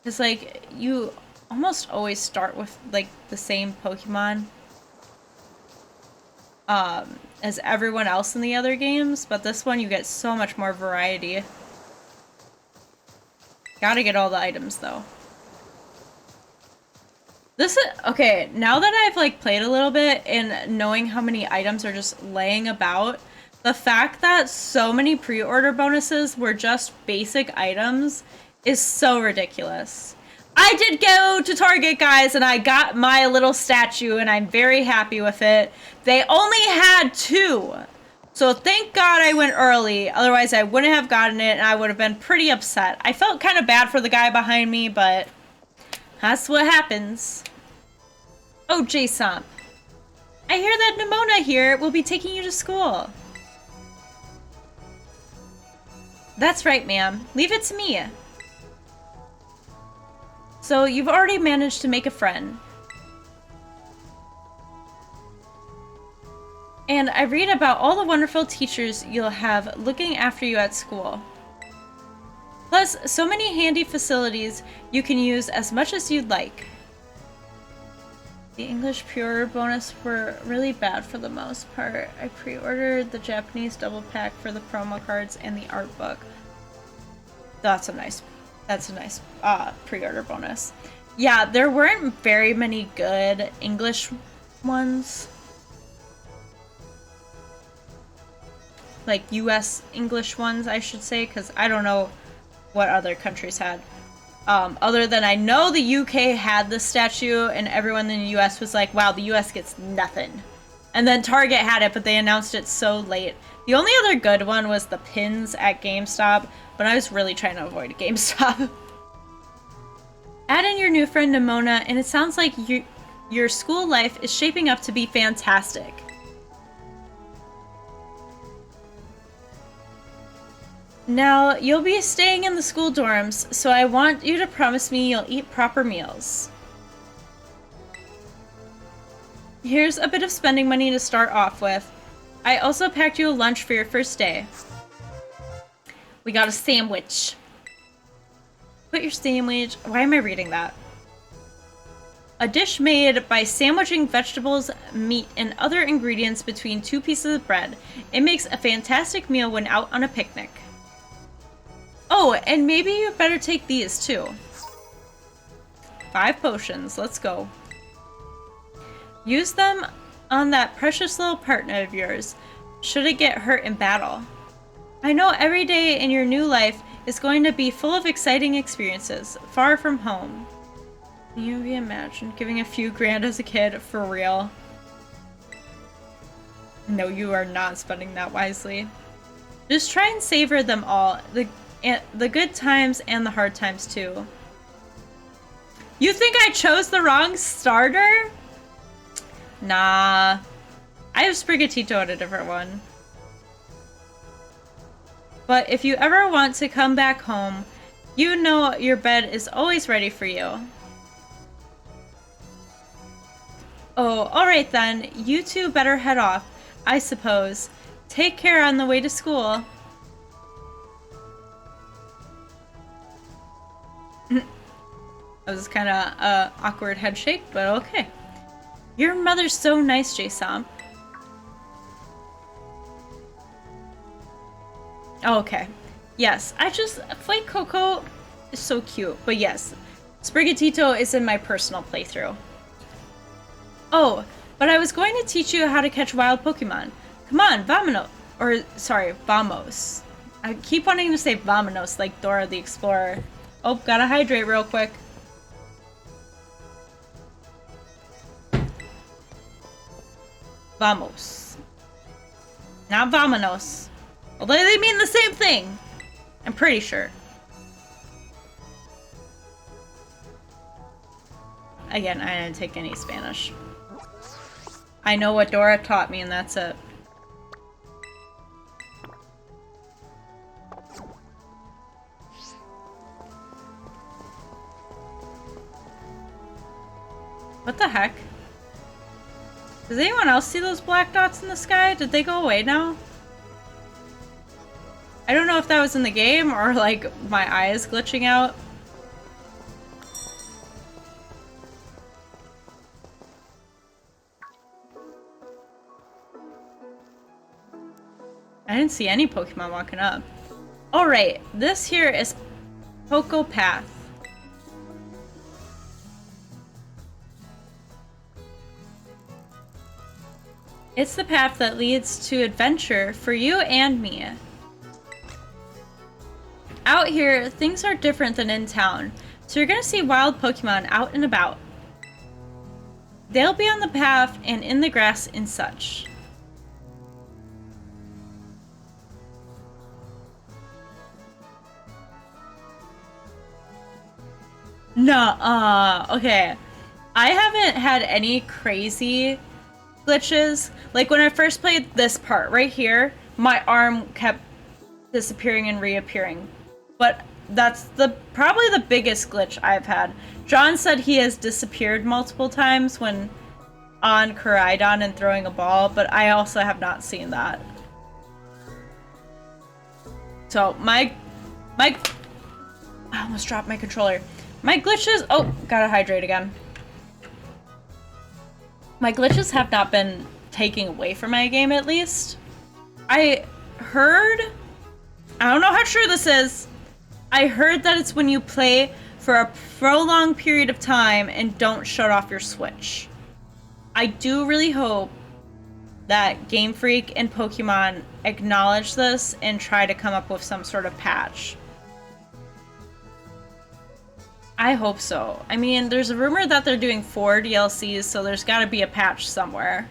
It's like you almost always start with like the same Pokemon as everyone else in the other games, but this one you get so much more variety. Gotta get all the items though. This is okay, now that I've like played a little bit and knowing how many items are just laying about, the fact that so many pre-order bonuses were just basic items is so ridiculous. I did go to Target, guys, and I got my little statue, and I'm very happy with it. They only had 2. So thank God I went early, otherwise I wouldn't have gotten it, and I would have been pretty upset. I felt kind of bad for the guy behind me, but that's what happens. Oh, J-Sump. I hear that Nimona here will be taking you to school. That's right, ma'am. Leave it to me. So you've already managed to make a friend. And I read about all the wonderful teachers you'll have looking after you at school. Plus, so many handy facilities you can use as much as you'd like. The English pre-order bonus were really bad for the most part. I pre-ordered the Japanese double pack for the promo cards and the art book. That's a nice pre-order bonus. Yeah, there weren't very many good English ones. Like US English ones, I should say, because I don't know what other countries had. Other than I know the UK had the statue and everyone in the US was like, wow, the US gets nothing. And then Target had it, but they announced it so late. The only other good one was the pins at GameStop, but I was really trying to avoid GameStop. Add in your new friend Nimona, and it sounds like your school life is shaping up to be fantastic. Now, you'll be staying in the school dorms, so I want you to promise me you'll eat proper meals. Here's a bit of spending money to start off with. I also packed you a lunch for your first day. We got a sandwich. Put your sandwich... Why am I reading that? A dish made by sandwiching vegetables, meat, and other ingredients between 2 pieces of bread. It makes a fantastic meal when out on a picnic. Oh, and maybe you better take these too. 5 potions. Let's go. Use them on that precious little partner of yours, should it get hurt in battle. I know every day in your new life is going to be full of exciting experiences, far from home. Can you imagine giving a few grand as a kid? For real? No, you are not spending that wisely. Just try and savor them all, the good times and the hard times too. You think I chose the wrong starter? Nah. I have Sprigatito at a different one. But if you ever want to come back home, you know your bed is always ready for you. Oh, alright then. You two better head off, I suppose. Take care on the way to school. That was kind of awkward head shake, but okay. Your mother's so nice, Jason. Oh, okay. Yes, Flake Coco is so cute, but yes, Sprigatito is in my personal playthrough. Oh, but I was going to teach you how to catch wild Pokemon. Come on, vamos. Vamos. I keep wanting to say vamonos like Dora the Explorer. Oh, gotta hydrate real quick. Vamos. Not vamonos. Although they mean the same thing. I'm pretty sure. Again, I didn't take any Spanish. I know what Dora taught me and that's it. What the heck? Does anyone else see those black dots in the sky? Did they go away now? I don't know if that was in the game or like my eyes glitching out. I didn't see any Pokemon walking up. Alright, this here is Poco Path. It's the path that leads to adventure for you and me. Out here, things are different than in town, so you're gonna see wild Pokemon out and about. They'll be on the path and in the grass and such. Nuh-uh. Okay. I haven't had any crazy glitches. Like when I first played this part right here, my arm kept disappearing and reappearing. But that's probably the biggest glitch I've had. John said he has disappeared multiple times when on Koraidon and throwing a ball, but I also have not seen that. So I almost dropped my controller. My glitches, oh, gotta hydrate again. My glitches have not been taking away from my game, at least. I don't know how true this is. I heard that it's when you play for a prolonged period of time and don't shut off your Switch. I do really hope that Game Freak and Pokemon acknowledge this and try to come up with some sort of patch. I hope so. I mean, there's a rumor that they're doing 4 DLCs, so there's gotta be a patch somewhere.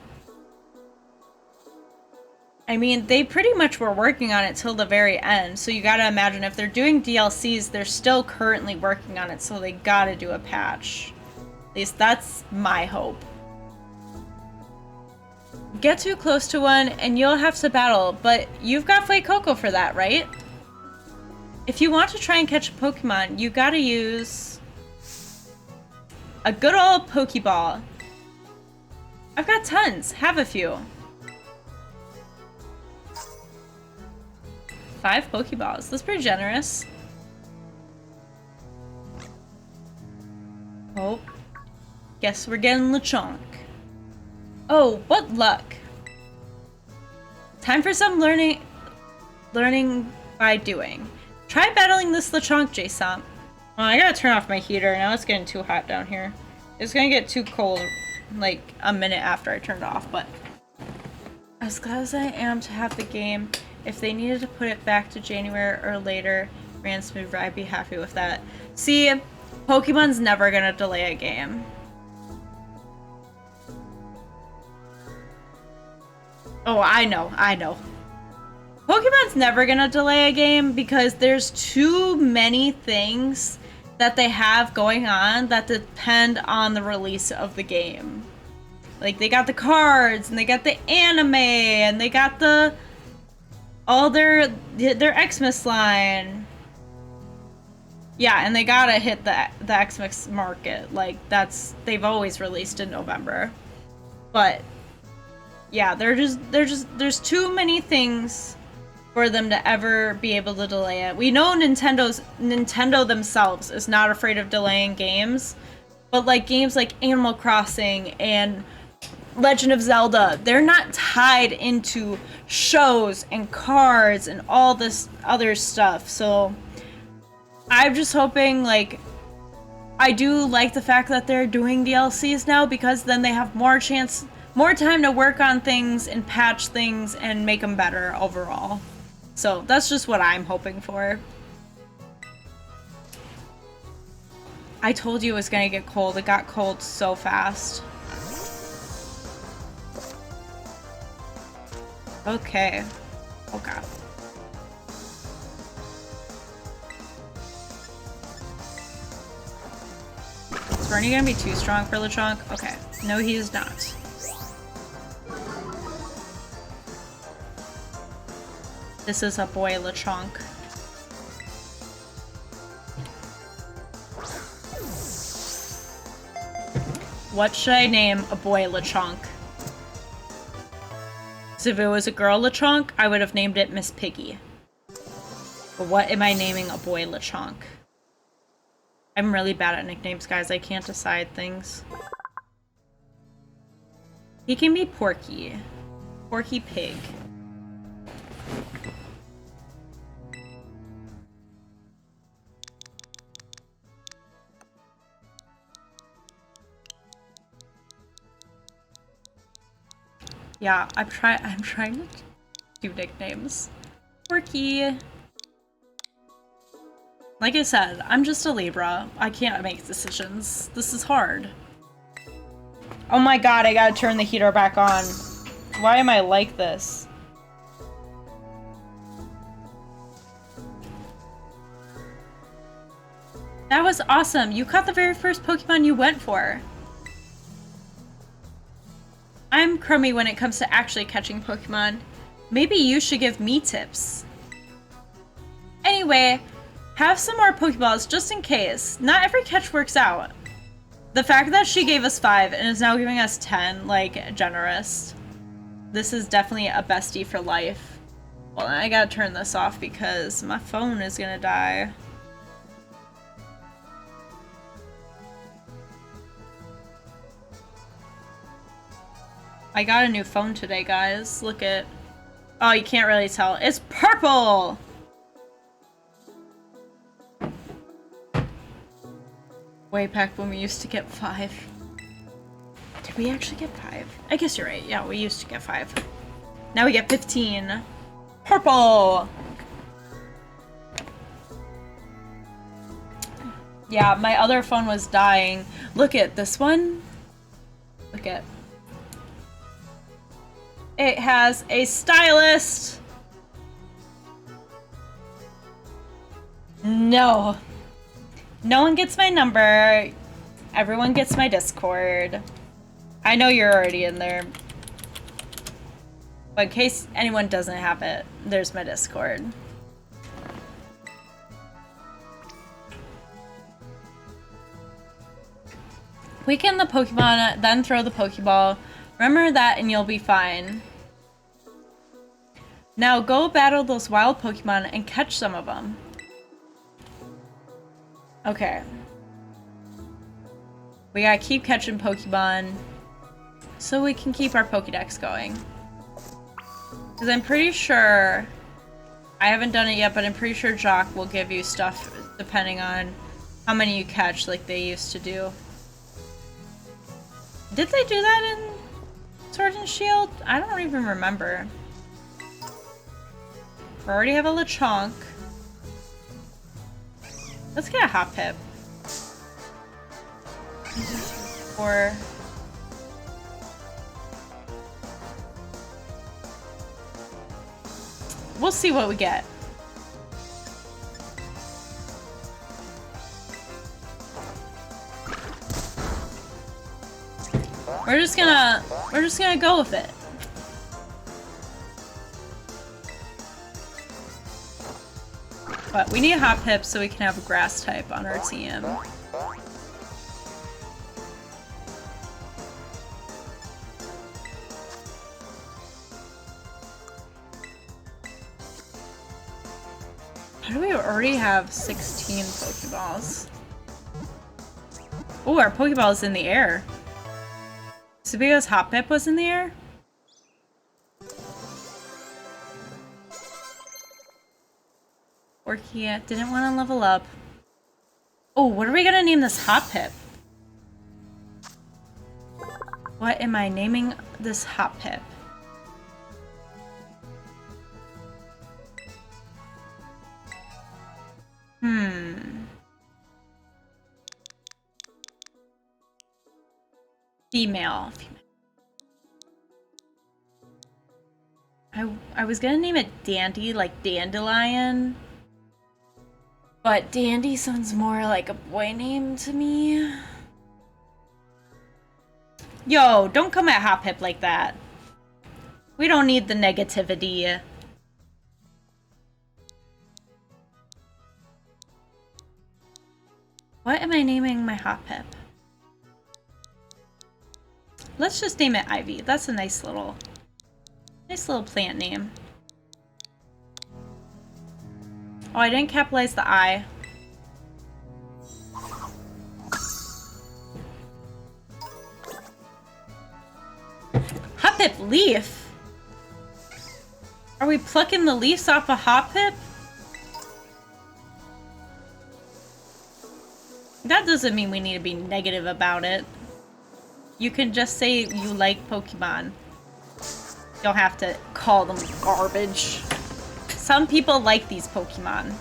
I mean, they pretty much were working on it till the very end, so you gotta imagine if they're doing DLCs, they're still currently working on it, so they gotta do a patch. At least that's my hope. Get too close to one, and you'll have to battle, but you've got Flake Coco for that, right? If you want to try and catch a Pokemon, you gotta use a good old Pokeball. I've got tons. Have a few. 5 Pokeballs. That's pretty generous. Oh. Guess we're getting Lechonk. Oh, what luck. Time for some learning by doing. Try battling this Lechonk, Jason. Oh, I gotta turn off my heater. Now it's getting too hot down here. It's gonna get too cold like a minute after I turned it off, but as glad as I am to have the game, if they needed to put it back to January or later, ran smooth, I'd be happy with that. See, Pokemon's never gonna delay a game. Oh, I know. Pokemon's never gonna delay a game because there's too many things that they have going on that depend on the release of the game. Like, they got the cards, and they got the anime, and they got all their Xmas line. Yeah, and they gotta hit the Xmas market. Like, they've always released in November. But yeah, there's too many things for them to ever be able to delay it. We know Nintendo themselves is not afraid of delaying games, but like games like Animal Crossing and Legend of Zelda, they're not tied into shows and cards and all this other stuff. So I'm just hoping, like, I do like the fact that they're doing DLCs now, because then they have more time to work on things and patch things and make them better overall. So that's just what I'm hoping for. I told you it was gonna get cold. It got cold so fast. Okay. Oh god. Is Bernie gonna be too strong for Lechonk? Okay. No, he is not. This is a boy Lechonk. What should I name a boy Lechonk? Because if it was a girl Lechonk, I would have named it Miss Piggy. But what am I naming a boy Lechonk? I'm really bad at nicknames, guys. I can't decide things. He can be Porky. Porky Pig. Yeah, I'm trying to do nicknames. Porky. Like I said, I'm just a Libra. I can't make decisions. This is hard. Oh my god, I gotta turn the heater back on. Why am I like this? That was awesome. You caught the very first Pokemon you went for. I'm crummy when it comes to actually catching Pokemon. Maybe you should give me tips. Anyway, have some more Pokeballs just in case. Not every catch works out. The fact that she gave us 5 and is now giving us 10, like, generous. This is definitely a bestie for life. Well, I gotta turn this off because my phone is gonna die. I got a new phone today, guys. Look at... Oh, you can't really tell. It's purple! Way back when we used to get 5. Did we actually get 5? I guess you're right. Yeah, we used to get 5. Now we get 15. Purple! Yeah, my other phone was dying. Look at this one. Look at... It has a stylist. No. No one gets my number. Everyone gets my Discord. I know you're already in there. But in case anyone doesn't have it, there's my Discord. Weaken the Pokemon, then throw the Pokeball. Remember that and you'll be fine. Now go battle those wild Pokemon and catch some of them. Okay. We gotta keep catching Pokemon so we can keep our Pokédex going. Because I'm pretty sure... I haven't done it yet, but I'm pretty sure Jock will give you stuff depending on how many you catch, like they used to do. Did they do that in Sword and Shield? I don't even remember. We already have a Lechonk. Let's get a Hoppip. Or... We'll see what we get. We're just gonna go with it. But we need a Hoppip so we can have a grass type on our team. How do we already have 16 Pokeballs? Oh, our Pokeball is in the air. So because Hoppip was in the air? Orchia didn't want to level up. Oh, what are we gonna name this Hoppip? What am I naming this Hoppip? Female. I was gonna name it Dandy, like Dandelion. But Dandy sounds more like a boy name to me. Yo, don't come at Hoppip like that. We don't need the negativity. What am I naming my Hoppip? Let's just name it Ivy. That's a nice little plant name. Oh, I didn't capitalize the I. Hoppip leaf? Are we plucking the leaves off a Hoppip? That doesn't mean we need to be negative about it. You can just say you like Pokemon. You don't have to call them garbage. Some people like these Pokemon.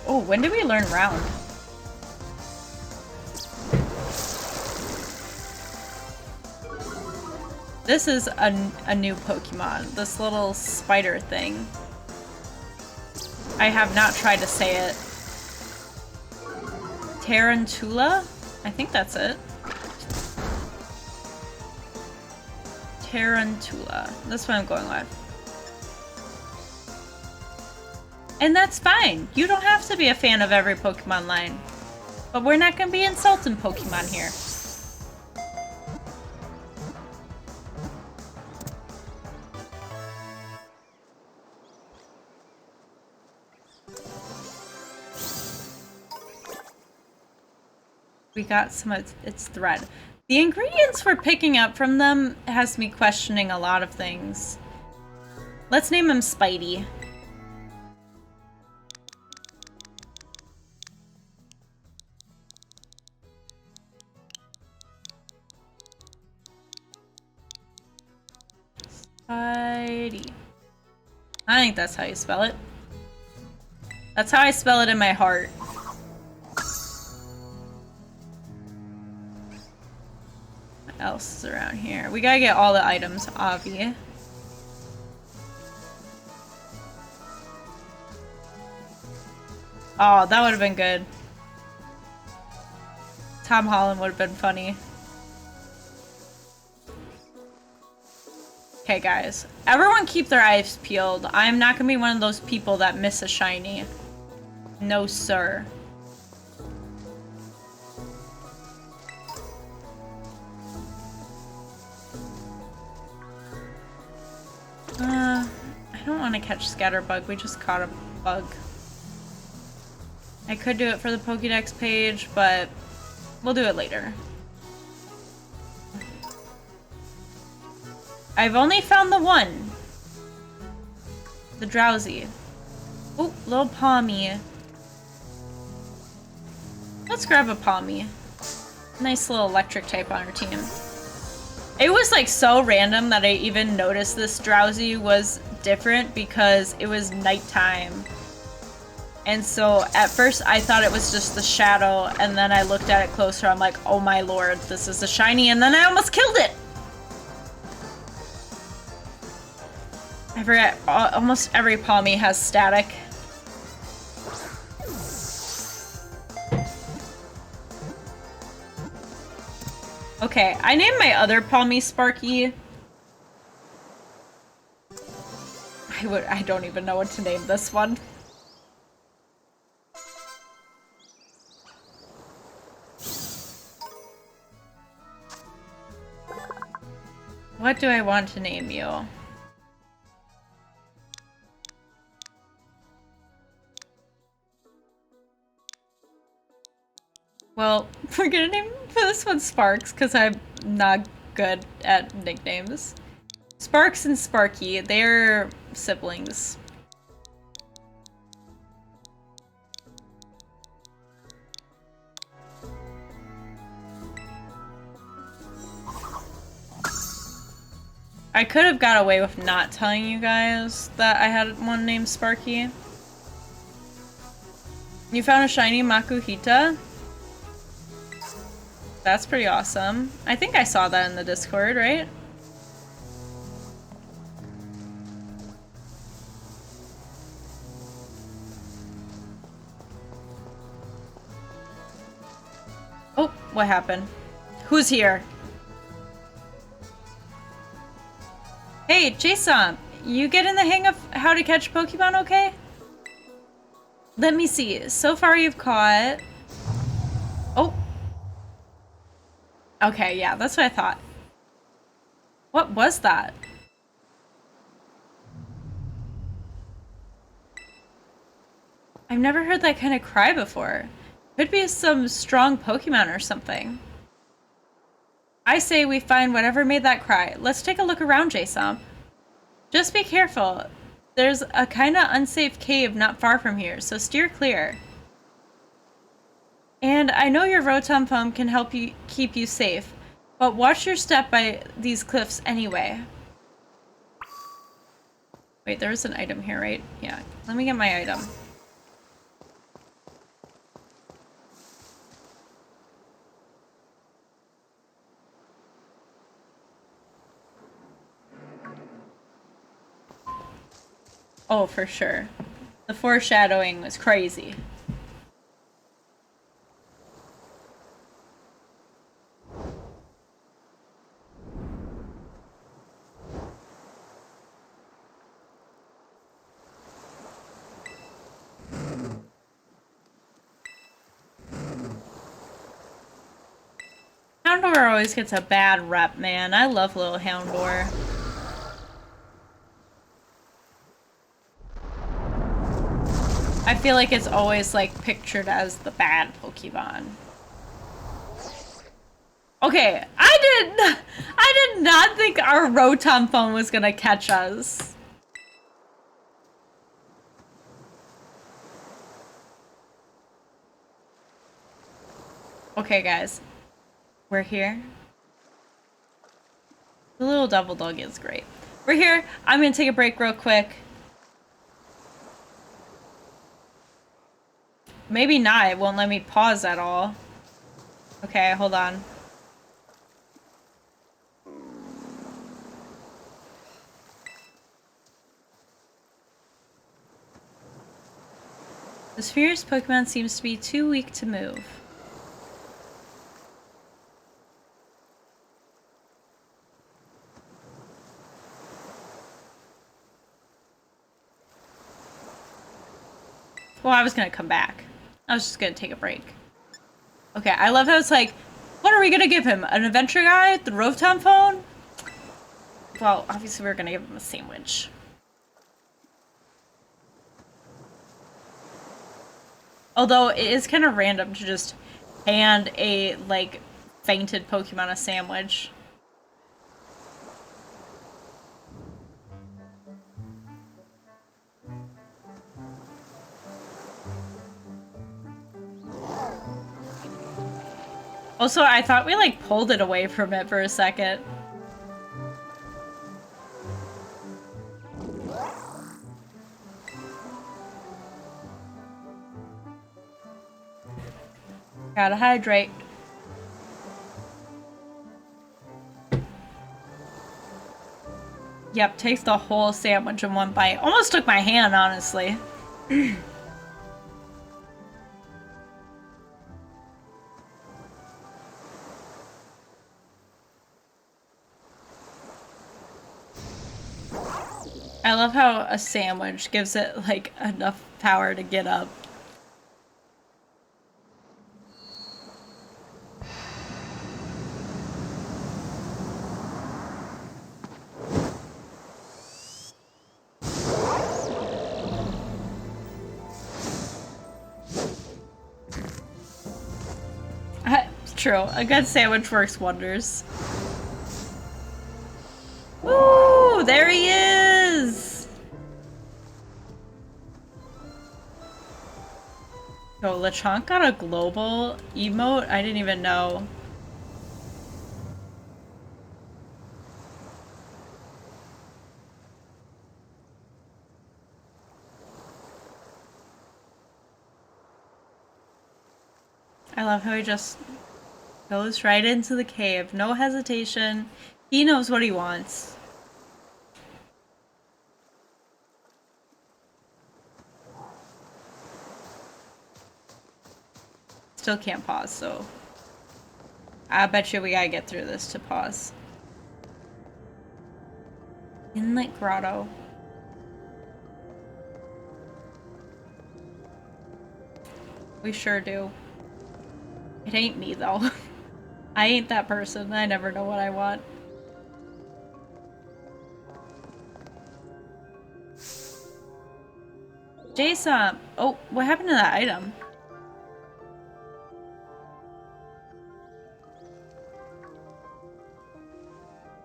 Oh, when did we learn Round? This is a new Pokemon. This little spider thing. I have not tried to say it. Tarantula? I think that's it. Tarantula. That's what I'm going with. And that's fine. You don't have to be a fan of every Pokemon line. But we're not going to be insulting Pokemon here. We got some of its thread. The ingredients we're picking up from them has me questioning a lot of things. Let's name him Spidey. Spidey. I think that's how you spell it. That's how I spell it in my heart. What else is around here? We gotta get all the items, Avi. Oh, that would have been good. Tom Holland would have been funny. Okay, guys. Everyone keep their eyes peeled. I'm not gonna be one of those people that miss a shiny. No, sir. I don't want to catch Scatterbug. We just caught a bug. I could do it for the Pokédex page, but we'll do it later. I've only found the one. The Drowsy. Oh, little Palmy. Let's grab a Palmy. Nice little electric type on our team. It was like so random that I even noticed this Drowsy was different because it was nighttime. And so at first I thought it was just the shadow, and then I looked at it closer. I'm like, oh my lord, this is a shiny, and then I almost killed it! I forget, almost every Palmy has static. Okay, I named my other Palmy Sparky. I don't even know what to name this one. What do I want to name you? Well, we're gonna name this one Sparks, because I'm not good at nicknames. Sparks and Sparky, they're siblings. I could have got away with not telling you guys that I had one named Sparky. You found a shiny Makuhita? That's pretty awesome. I think I saw that in the Discord, right? Oh, what happened? Who's here? Hey, Jason, you getting the hang of how to catch Pokemon okay? Let me see. So far you've caught... Oh. Okay, yeah, that's what I thought. What was that? I've never heard that kind of cry before. Could be some strong Pokemon or something. I say we find whatever made that cry. Let's take a look around, Jason. Just be careful. There's a kinda unsafe cave not far from here, so steer clear. And I know your Rotom foam can help you keep you safe, but watch your step by these cliffs anyway. Wait, there was an item here, right? Yeah, let me get my item. Oh, for sure. The foreshadowing was crazy. Houndour always gets a bad rep, man. I love little Houndour. I feel like it's always like pictured as the bad Pokemon. Okay, I did not think our Rotom phone was gonna catch us. Okay, guys. We're here. The little devil dog is great. We're here. I'm gonna take a break real quick. Maybe not. It won't let me pause at all. Okay, hold on. This fierce Pokemon seems to be too weak to move. Well, I was gonna come back. I was just gonna take a break. Okay, I love how it's like, what are we gonna give him? An adventure guide? The Rotom phone? Well, obviously we're gonna give him a sandwich. Although it is kind of random to just hand a, like, fainted Pokemon a sandwich. Also, I thought we, like, pulled it away from it for a second. Gotta hydrate. Yep, takes the whole sandwich in one bite. Almost took my hand, honestly. I love how a sandwich gives it, like, enough power to get up. True. A good sandwich works wonders. Ooh, there he is! Yo, Lechonk got a global emote? I didn't even know. I love how he just goes right into the cave. No hesitation. He knows what he wants. Still can't pause, so I bet you we gotta get through this to pause. Inlet Grotto. We sure do. It ain't me, though. I ain't that person. I never know what I want. Jason! Oh, what happened to that item?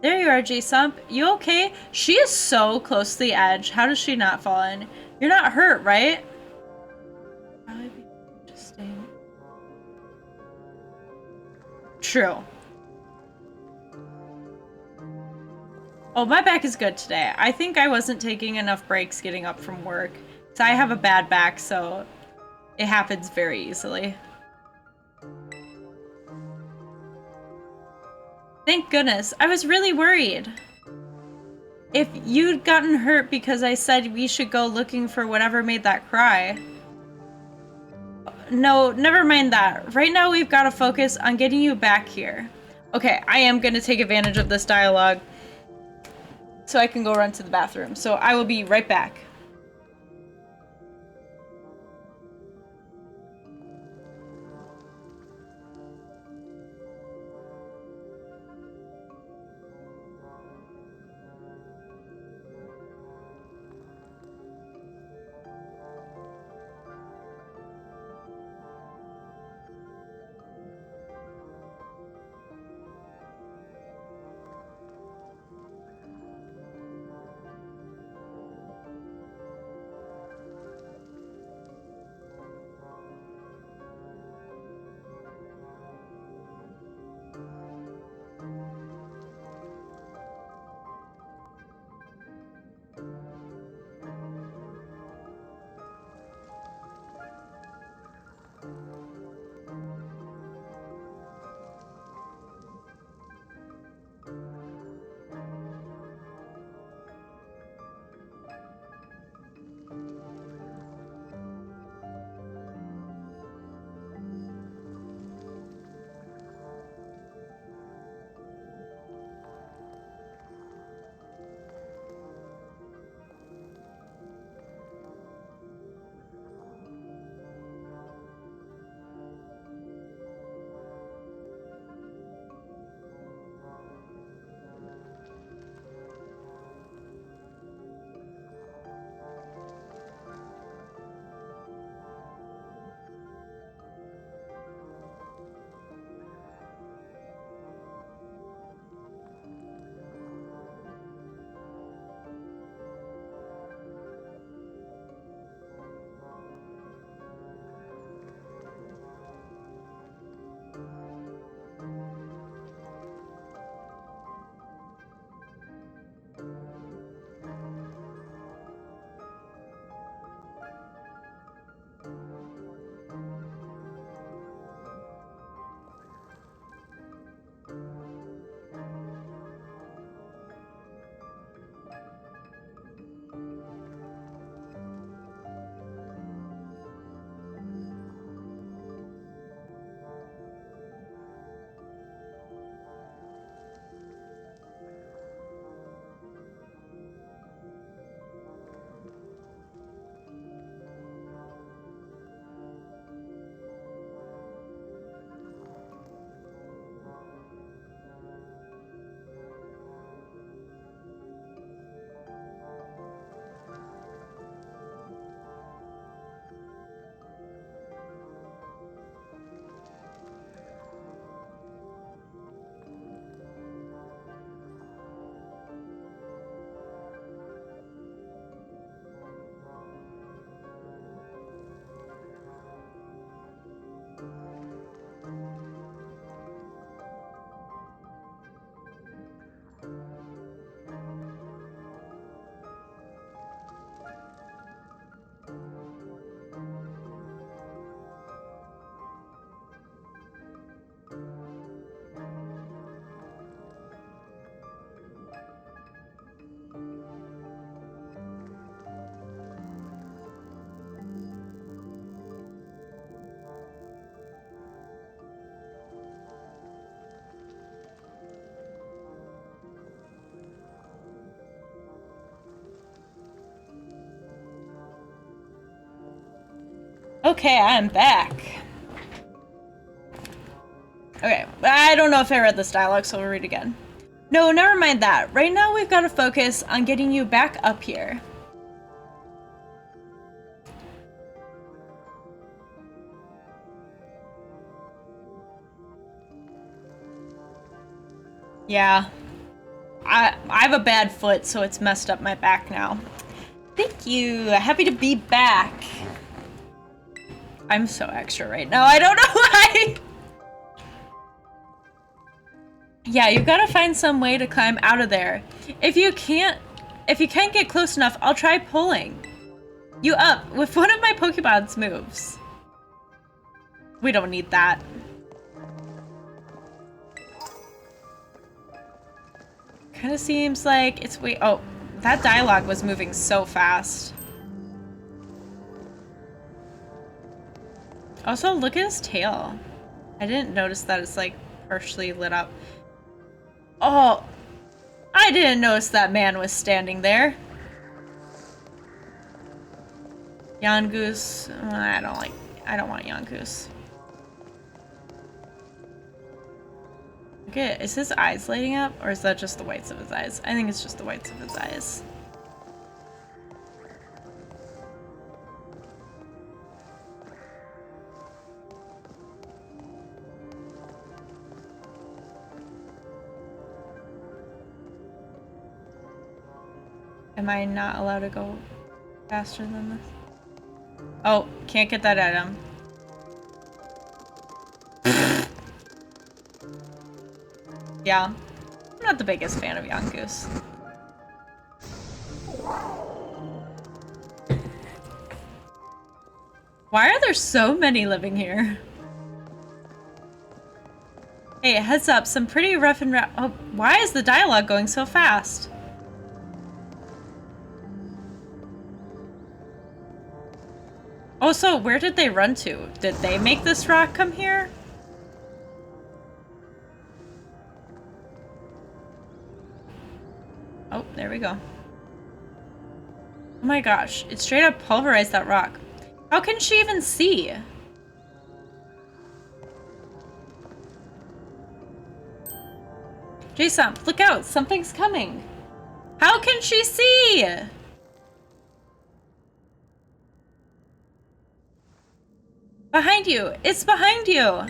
There you are, J-Sump. You okay? She is so close to the edge. How does she not fall in? You're not hurt, right? Probably be interesting. True. Oh, my back is good today. I think I wasn't taking enough breaks getting up from work. So I have a bad back, so it happens very easily. Thank goodness. I was really worried. If you'd gotten hurt because I said we should go looking for whatever made that cry. No, never mind that. Right now we've got to focus on getting you back here. Okay, I am going to take advantage of this dialogue so I can go run to the bathroom. So I will be right back. Okay, I'm back. Okay, I don't know if I read this dialogue, so we'll read it again. No, never mind that. Right now we've got to focus on getting you back up here. Yeah. I have a bad foot, so it's messed up my back now. Thank you. Happy to be back. I'm so extra right now. I don't know why. Yeah, you gotta find some way to climb out of there. If you can't get close enough, I'll try pulling you up with one of my Pokemon's moves. We don't need that. Kind of seems like it's oh, that dialogue was moving so fast. Also, look at his tail. I didn't notice that it's like partially lit up. Oh, I didn't notice that man was standing there. Yangoose. I don't want Yangoose. Okay, is his eyes lighting up, or is that just the whites of his eyes? I think it's just the whites of his eyes. Am I not allowed to go faster than this? Oh, can't get that item. Yeah, I'm not the biggest fan of Yangoose. Why are there so many living here? Hey, heads up, some pretty rough and oh, why is the dialogue going so fast? Also, where did they run to? Did they make this rock come here? Oh, there we go. Oh my gosh, it straight up pulverized that rock. How can she even see? Jason, look out, something's coming. How can she see? Behind you, it's behind you.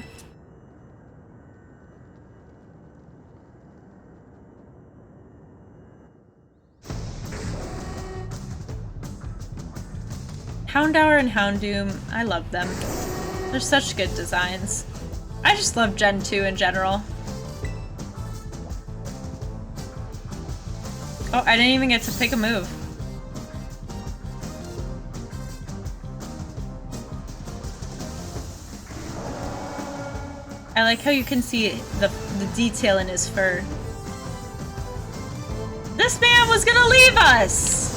Houndour and Houndoom, I love them. They're such good designs. I just love Gen 2 in general. Oh, I didn't even get to pick a move. I like how you can see the detail in his fur. This man was gonna leave us!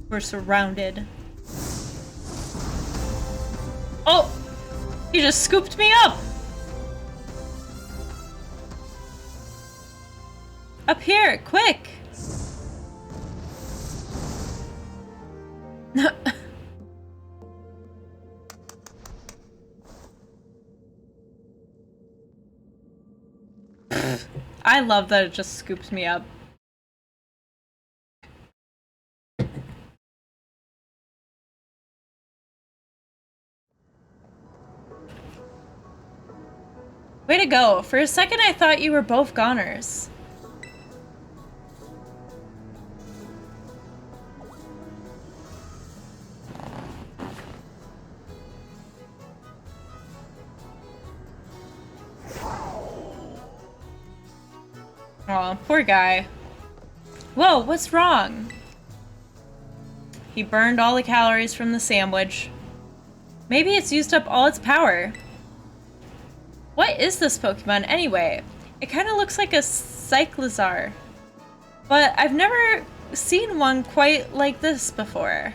We're surrounded. Oh! He just scooped me up! Up here, quick! I love that it just scoops me up. Way to go. For a second I thought you were both goners. Aw, poor guy. Whoa, what's wrong? He burned all the calories from the sandwich. Maybe it's used up all its power. What is this Pokemon anyway? It kind of looks like a Cyclizar, but I've never seen one quite like this before.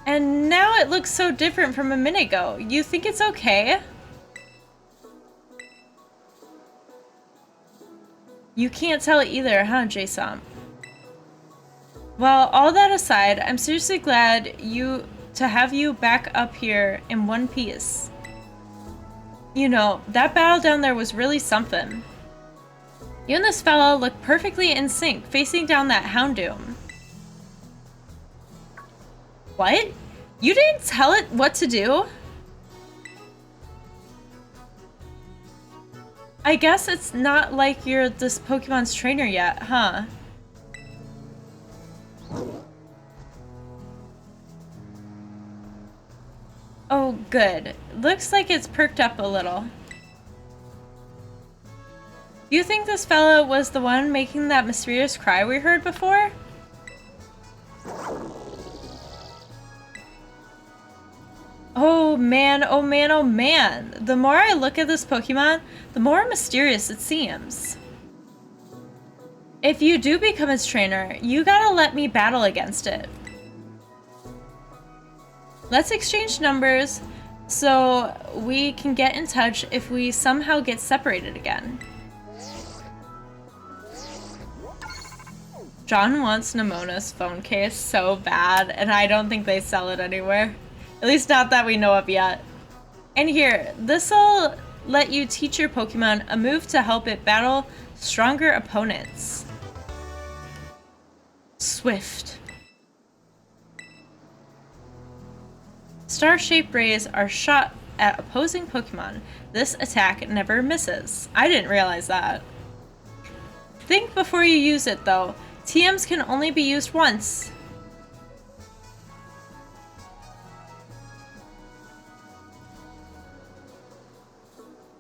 And now it looks so different from a minute ago. You think it's okay? You can't tell either, huh, Jason? Well, all that aside, I'm seriously glad to have you back up here in one piece. You know, that battle down there was really something. You and this fella look perfectly in sync, facing down that Houndoom. What? You didn't tell it what to do? I guess it's not like you're this Pokemon's trainer yet, huh? Oh, good. Looks like it's perked up a little. Do you think this fella was the one making that mysterious cry we heard before? Oh man, oh man, oh man. The more I look at this Pokemon, the more mysterious it seems. If you do become its trainer, you gotta let me battle against it. Let's exchange numbers so we can get in touch if we somehow get separated again. John wants Nemona's phone case so bad, and I don't think they sell it anywhere. At least not that we know of yet. And here, this'll let you teach your Pokemon a move to help it battle stronger opponents. Swift. Star-shaped rays are shot at opposing Pokemon. This attack never misses. I didn't realize that. Think before you use it, though. TMs can only be used once.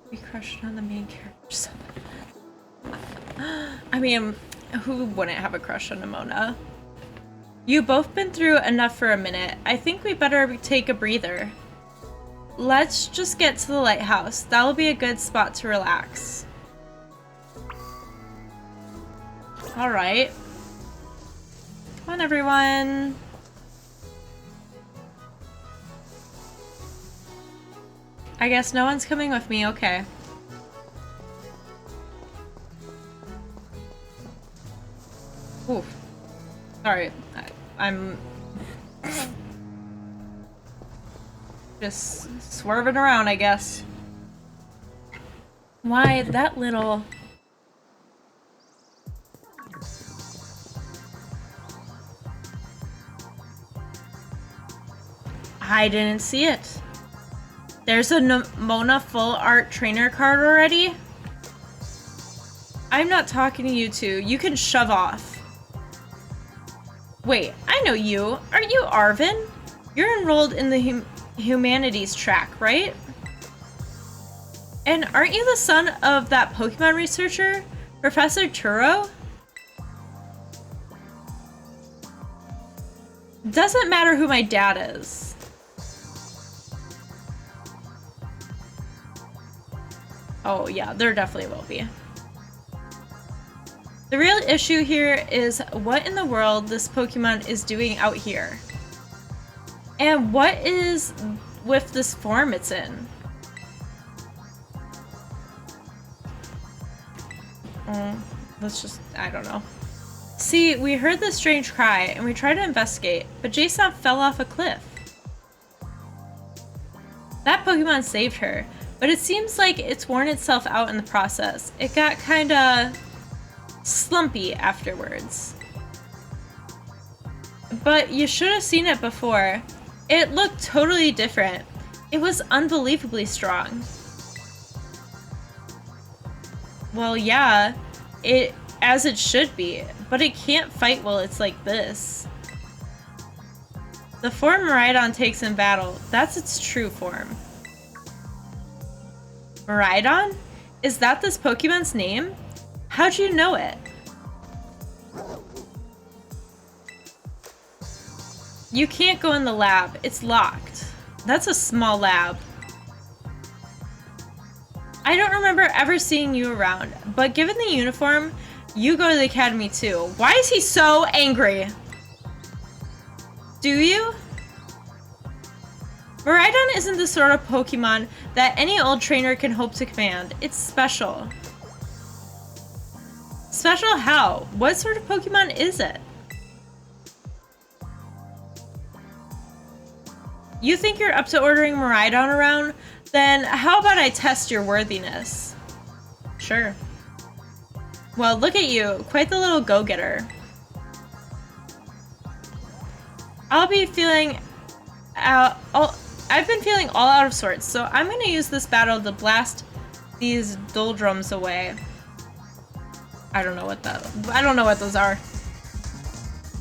We crushed on the main character. I mean, who wouldn't have a crush on Nemona? You've both been through enough for a minute. I think we better take a breather. Let's just get to the lighthouse. That'll be a good spot to relax. Alright. Come on, everyone. I guess no one's coming with me, okay. Oof. Sorry, I'm just swerving around, I guess. Why, that little... I didn't see it. There's a Nemona full art trainer card already? I'm not talking to you two. You can shove off. Wait, I know you. Aren't you Arvin? You're enrolled in the humanities track, right? And aren't you the son of that Pokemon researcher, Professor Turo? Doesn't matter who my dad is. Oh yeah, there definitely will be. The real issue here is what in the world this Pokemon is doing out here. And what is with this form it's in. Let's just, I don't know. See, we heard this strange cry and we tried to investigate, but Jason fell off a cliff. That Pokemon saved her, but it seems like it's worn itself out in the process. It got kinda slumpy afterwards. But you should have seen it before. It looked totally different. It was unbelievably strong. Well, yeah, as it should be, but it can't fight while it's like this. The form Miraidon takes in battle, that's its true form. Miraidon? Is that this Pokemon's name? How'd you know it? You can't go in the lab. It's locked. That's a small lab. I don't remember ever seeing you around, but given the uniform, you go to the academy too. Why is he so angry? Do you? Miraidon isn't the sort of Pokemon that any old trainer can hope to command. It's special. Special how? What sort of Pokemon is it? You think you're up to ordering Miraidon around? Then how about I test your worthiness? Sure. Well, look at you. Quite the little go-getter. I've been feeling all out of sorts, so I'm gonna use this battle to blast these doldrums away. I don't know what those are.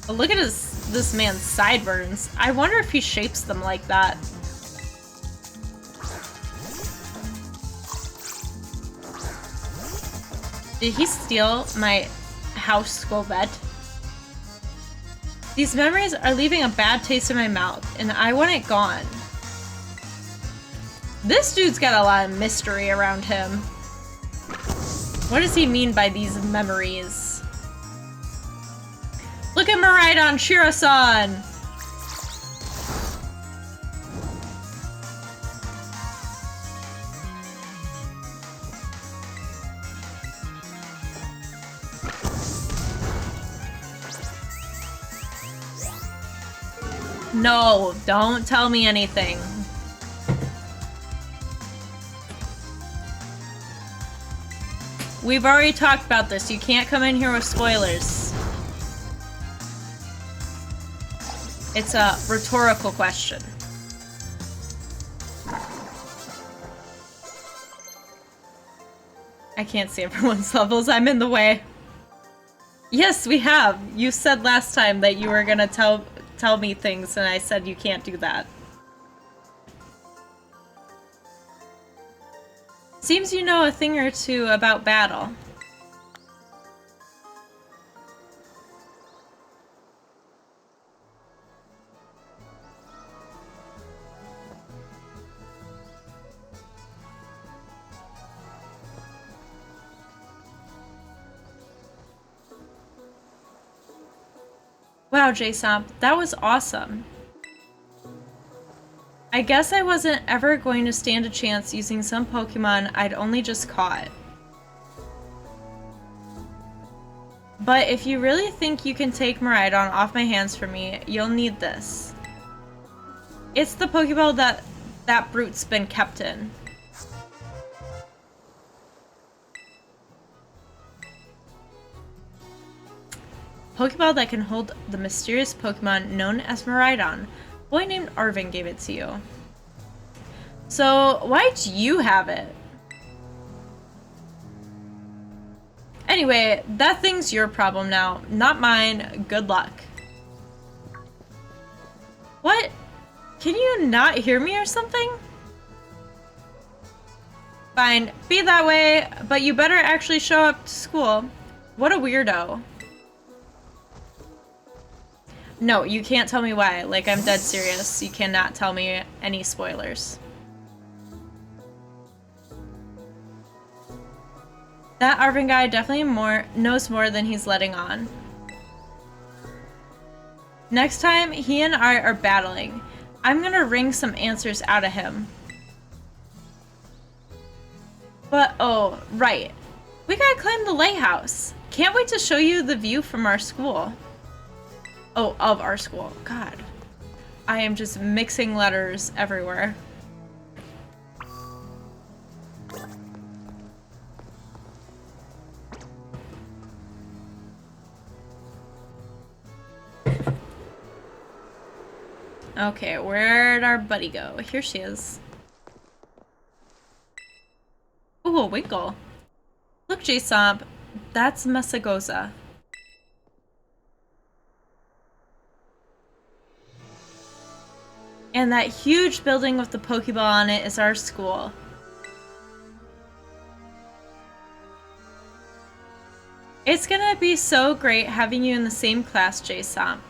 But look at this man's sideburns. I wonder if he shapes them like that. Did he steal my house school bed? These memories are leaving a bad taste in my mouth, and I want it gone. This dude's got a lot of mystery around him. What does he mean by these memories? Look at Miraidon, Shiro-san! No, don't tell me anything. We've already talked about this. You can't come in here with spoilers. It's a rhetorical question. I can't see everyone's levels. I'm in the way. Yes, we have. You said last time that you were gonna tell me things, and I said you can't do that. Seems you know a thing or two about battle. Wow, J-Somp, that was awesome. I guess I wasn't ever going to stand a chance using some Pokemon I'd only just caught. But if you really think you can take Miraidon off my hands for me, you'll need this. It's the Pokeball that brute's been kept in. Pokeball that can hold the mysterious Pokemon known as Miraidon. A boy named Arvin gave it to you. So, why'd you have it? Anyway, that thing's your problem now, not mine. Good luck. What? Can you not hear me or something? Fine, be that way, but you better actually show up to school. What a weirdo. No, you can't tell me why. Like, I'm dead serious. You cannot tell me any spoilers. That Arvin guy definitely knows more than he's letting on. Next time he and I are battling, I'm gonna wring some answers out of him. But, oh, right. We gotta climb the lighthouse. Can't wait to show you the view from our school. Oh, of our school. God. I am just mixing letters everywhere. Okay, where'd our buddy go? Here she is. Ooh, a Winkle. Look, J-Somp. That's Messagoza. And that huge building with the Pokeball on it is our school. It's gonna be so great having you in the same class, J-Somp.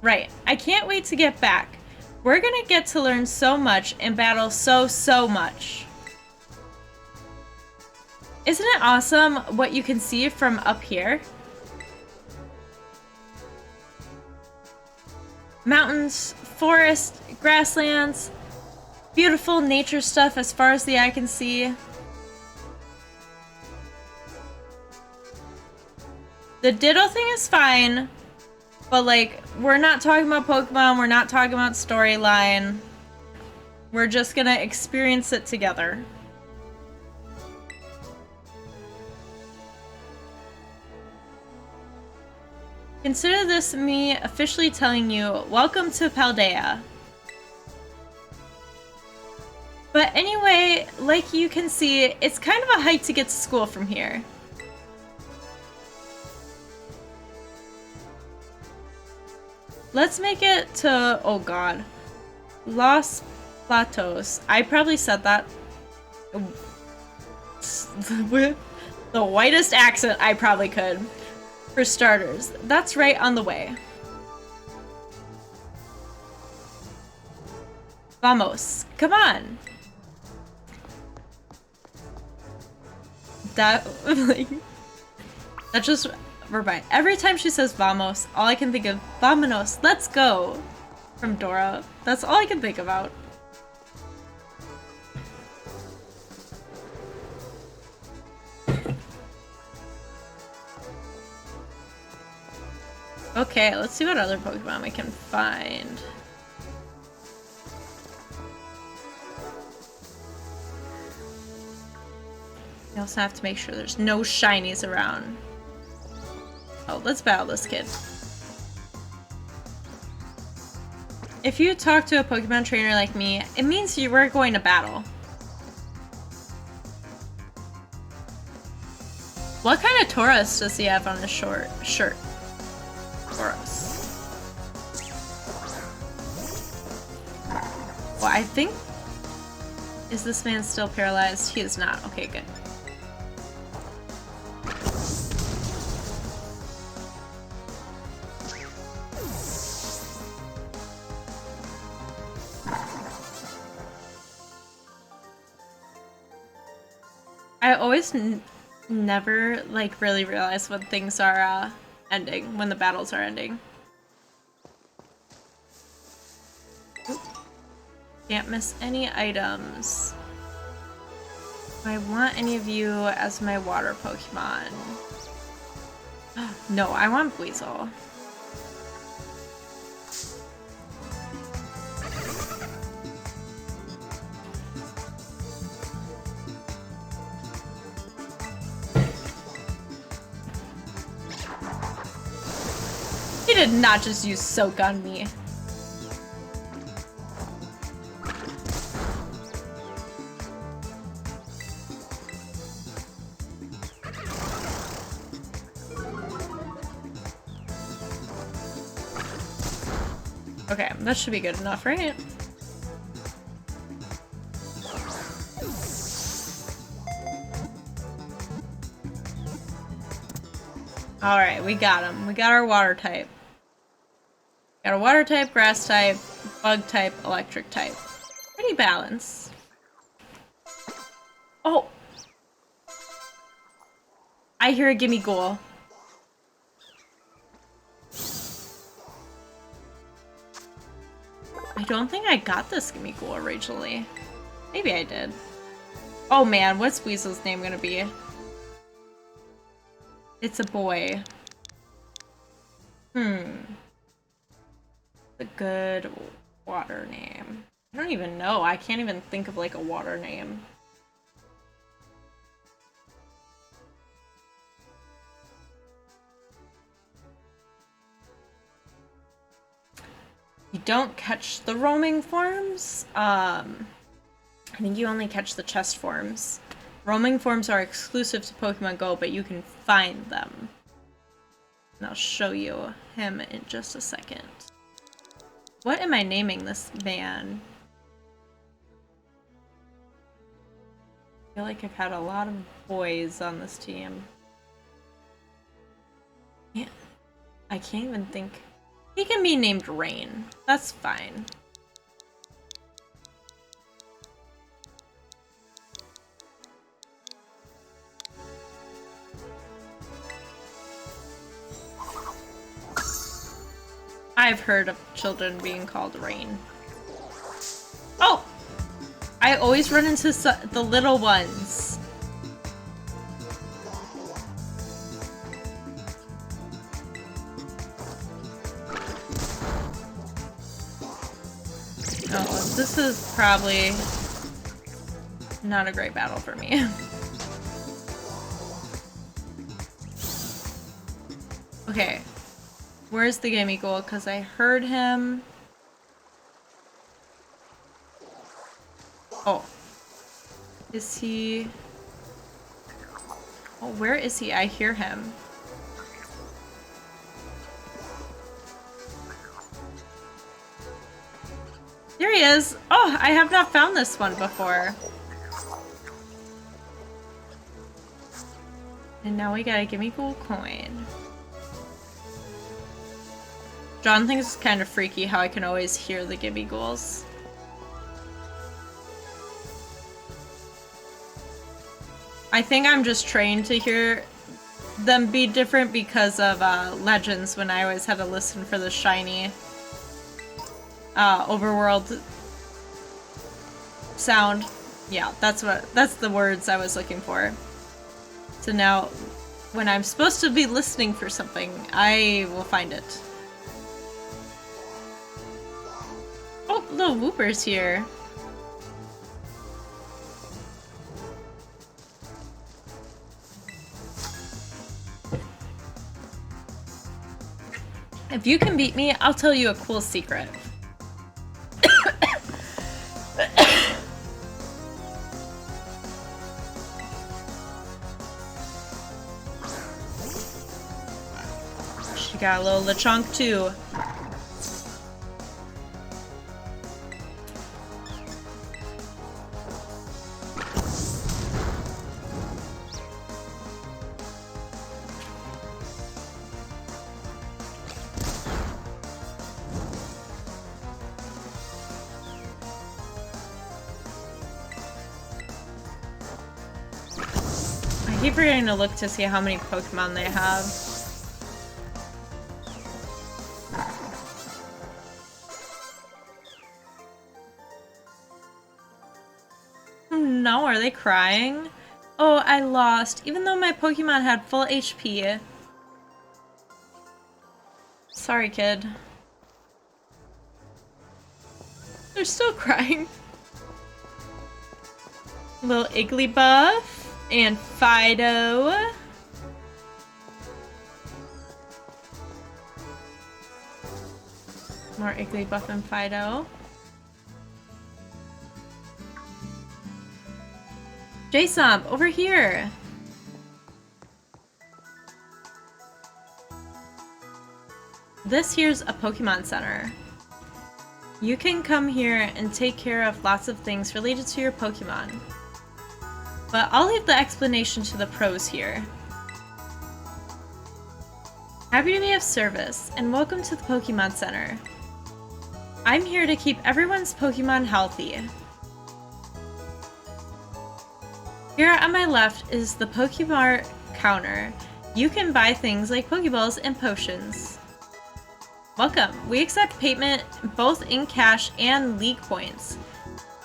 Right. I can't wait to get back. We're gonna get to learn so much and battle so much. Isn't it awesome what you can see from up here? Mountains, forest, grasslands, beautiful nature stuff as far as the eye can see. The Ditto thing is fine, but like, we're not talking about Pokemon, we're not talking about storyline. We're just gonna experience it together. Consider this me officially telling you, welcome to Paldea. But anyway, like you can see, it's kind of a hike to get to school from here. Let's make it to, oh god, Los Platos. I probably said that with the whitest accent I probably could. For starters, that's right on the way. Vamos, come on. That, like, that just, right. Every time she says vamos, all I can think of, vamonos, let's go, from Dora. That's all I can think about. Okay, let's see what other Pokemon we can find. We also have to make sure there's no shinies around. Oh, let's battle this kid. If you talk to a Pokemon trainer like me, it means you were going to battle. What kind of Tauros does he have on his shirt? Tauros. Well, I think... Is this man still paralyzed? He is not. Okay, good. I always never, like, really realize when things are, ending, when the battles are ending. Oop. Can't miss any items. Do I want any of you as my water Pokemon? No, I want Weasel. He did not just use Soak on me. Okay, that should be good enough, right? Alright, we got him. We got our water type. Got a water type, grass type, bug type, electric type. Pretty balanced. Oh! I hear a gimme goal. I don't think I got this gimme goal originally. Maybe I did. Oh man, what's Weasel's name gonna be? It's a boy. A good water name. I don't even know. I can't even think of like a water name. You don't catch the roaming forms. I think you only catch the chest forms. Roaming forms are exclusive to Pokemon Go, but you can find them. And I'll show you him in just a second. What am I naming this man? I feel like I've had a lot of boys on this team. Yeah, I can't even think. He can be named Rain. That's fine. I've heard of children being called Rain. Oh! I always run into the little ones. Oh, this is probably not a great battle for me. Okay. Where's the gimme goal? Because I heard him. Oh. Is he... Oh, where is he? I hear him. There he is! Oh, I have not found this one before. And now we got a gimme gold coin. John thinks it's kind of freaky how I can always hear the gimme ghouls. I think I'm just trained to hear them be different because of Legends when I always had to listen for the shiny overworld sound. Yeah, that's the words I was looking for. So now when I'm supposed to be listening for something, I will find it. Oh, little Whooper's here. If you can beat me, I'll tell you a cool secret. She got a little Lechonk too. I keep forgetting to look to see how many Pokemon they have. Oh no, are they crying? Oh, I lost, even though my Pokemon had full HP. Sorry, kid. They're still crying. Little Igglybuff and Fido. More Igglybuff and Fido. J-Sump, over here! This here's a Pokemon Center. You can come here and take care of lots of things related to your Pokemon. But I'll leave the explanation to the pros here. Happy to be of service, and welcome to the Pokemon Center. I'm here to keep everyone's Pokemon healthy. Here on my left is the Pokemart counter. You can buy things like Pokeballs and potions. Welcome. We accept payment both in cash and League points.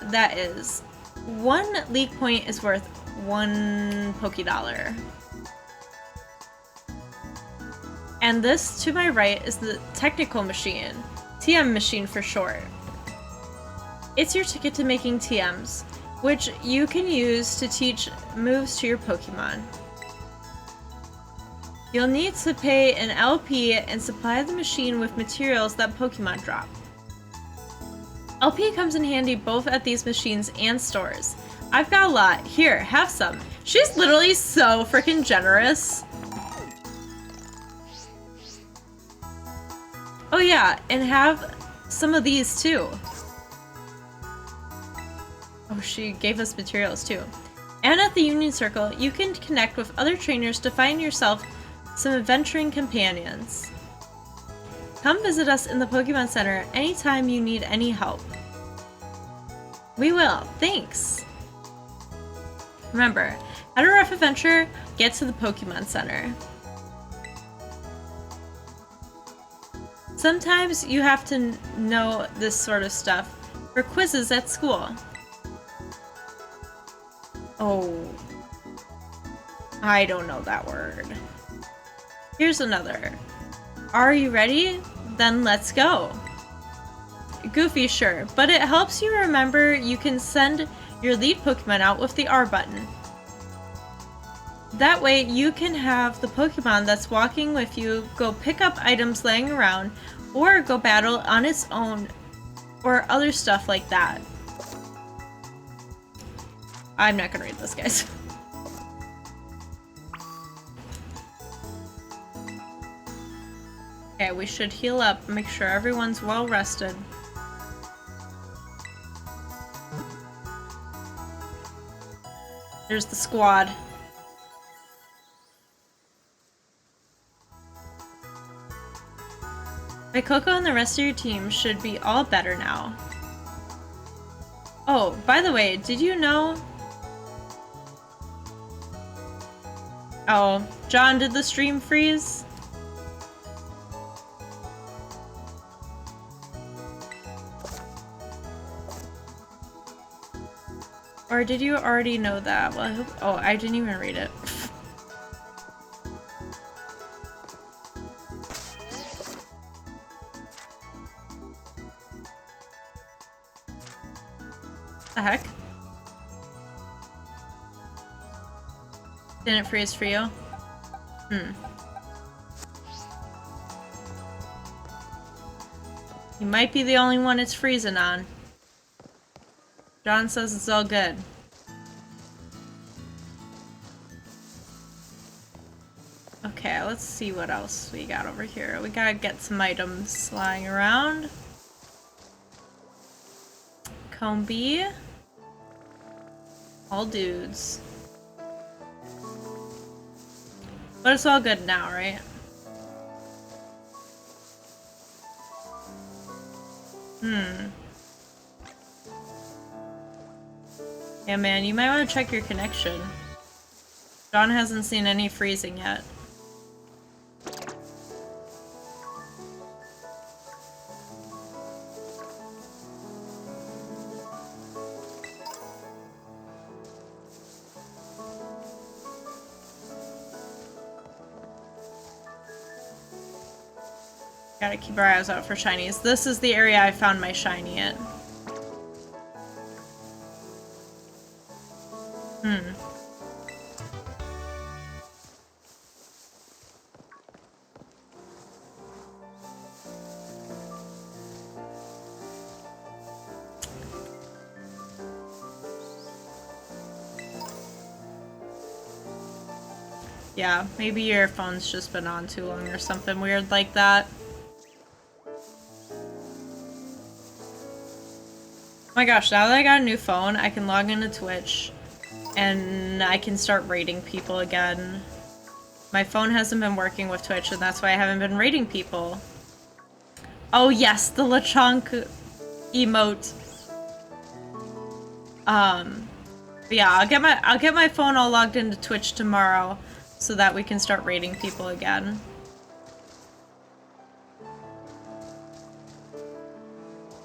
That is, 1 League point is worth 1 Pokédollar. And this to my right is the technical machine, TM machine for short. It's your ticket to making TMs, which you can use to teach moves to your Pokemon. You'll need to pay an LP and supply the machine with materials that Pokemon drop. LP comes in handy both at these machines and stores. I've got a lot. Here, have some. She's literally so freaking generous. Oh yeah, and have some of these too. Oh, she gave us materials too. And at the Union Circle, you can connect with other trainers to find yourself some adventuring companions. Come visit us in the Pokemon Center anytime you need any help. We will. Thanks. Remember, had a rough adventure, get to the Pokemon Center. Sometimes you have to know this sort of stuff for quizzes at school. Oh, I don't know that word. Here's another. Are you ready? Then let's go. Goofy, sure, but it helps you remember you can send your lead Pokemon out with the R button. That way you can have the Pokemon that's walking with you go pick up items laying around or go battle on its own or other stuff like that. I'm not gonna read this, guys. Okay, we should heal up, make sure everyone's well rested. There's the squad. My Coco and the rest of your team should be all better now. Oh, by the way, did you know? Oh, John, did the stream freeze? Or did you already know that? Well, I hope— oh, I didn't even read it. The heck? Didn't freeze for you? You might be the only one it's freezing on. John says it's all good. Okay, let's see what else we got over here. We gotta get some items lying around. Combi. All dudes. But it's all good now, right? Yeah, man, you might want to check your connection. John hasn't seen any freezing yet. Gotta keep our eyes out for shinies. This is the area I found my shiny in. Yeah, maybe your phone's just been on too long or something weird like that. Oh my gosh, now that I got a new phone, I can log into Twitch and I can start rating people again. My phone hasn't been working with Twitch and that's why I haven't been rating people. Oh yes, the Lechonk emote. But yeah, I'll get my phone all logged into Twitch tomorrow so that we can start rating people again.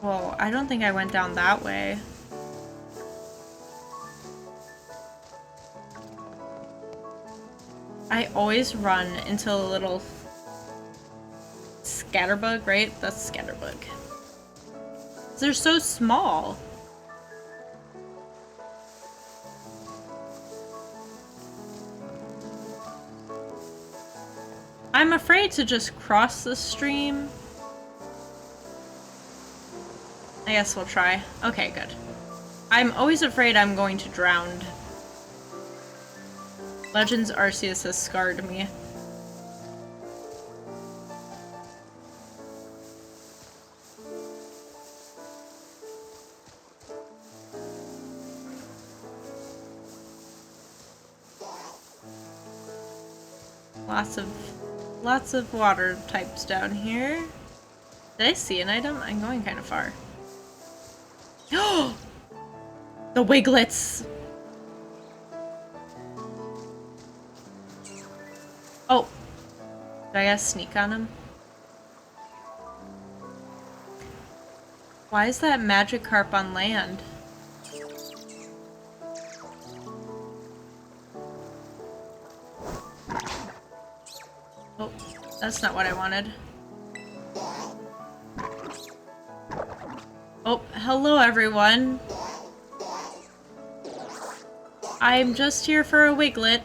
Whoa, I don't think I went down that way. I always run into a little scatterbug, right? That's scatterbug. They're so small. I'm afraid to just cross the stream. I guess we'll try. Okay, good. I'm always afraid I'm going to drown. Legends Arceus has scarred me. Lots of water types down here. Did I see an item? I'm going kind of far. The Wiglets! Oh. Do I gotta sneak on him? Why is that Magikarp on land? Oh, that's not what I wanted. Oh, hello everyone. I'm just here for a Wiglet.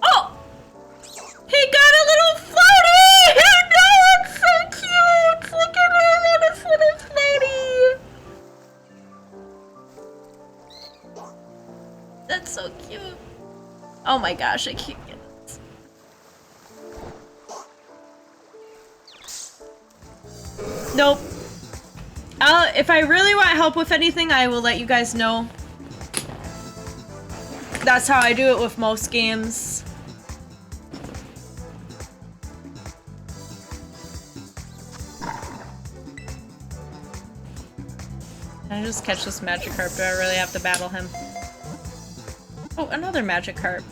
Oh! He got a little floaty! No, it's so cute! Look at him on his little floaty! That's so cute. Oh my gosh, I can't get it. Nope. If I really want help with anything, I will let you guys know. That's how I do it with most games. Can I just catch this Magikarp? Do I really have to battle him? Oh, another Magikarp.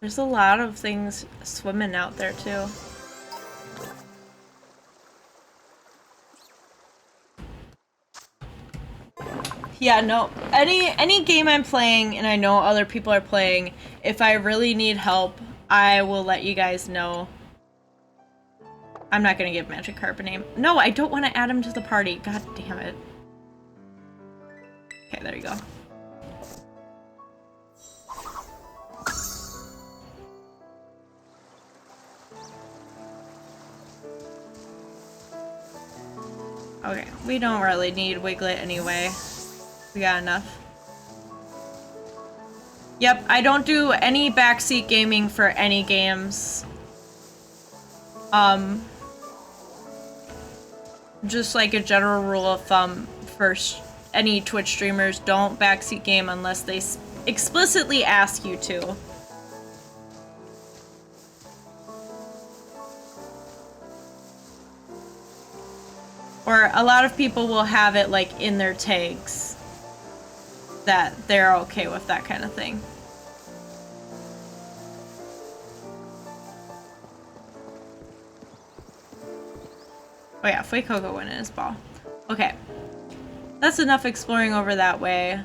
There's a lot of things swimming out there too. Yeah, no. Any game I'm playing and I know other people are playing, if I really need help, I will let you guys know. I'm not gonna give Magikarp a name. No, I don't want to add him to the party. God damn it. Okay, there you go. Okay, we don't really need Wiglet anyway. We got enough. Yep, I don't do any backseat gaming for any games. Just like a general rule of thumb for any Twitch streamers, don't backseat game unless they explicitly ask you to. Or a lot of people will have it like in their tags that they're okay with that kind of thing. Oh yeah, Fuecoco went in his ball. Okay. That's enough exploring over that way.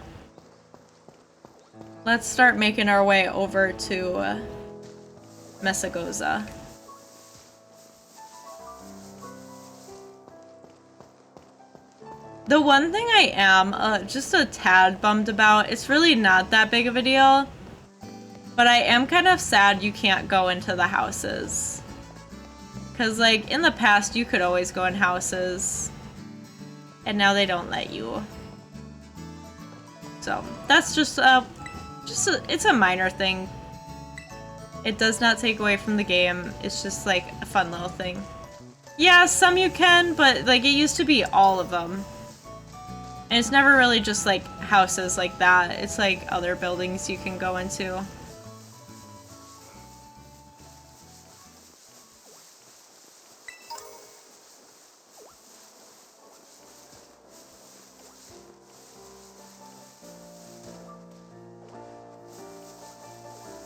Let's start making our way over to Mesagoza. The one thing I am just a tad bummed about, it's really not that big of a deal, but I am kind of sad you can't go into the houses. Because, like, in the past, you could always go in houses, and now they don't let you. So, that's it's a minor thing. It does not take away from the game. It's just, like, a fun little thing. Yeah, some you can, but, like, it used to be all of them. And it's never really just, like, houses like that. It's, like, other buildings you can go into.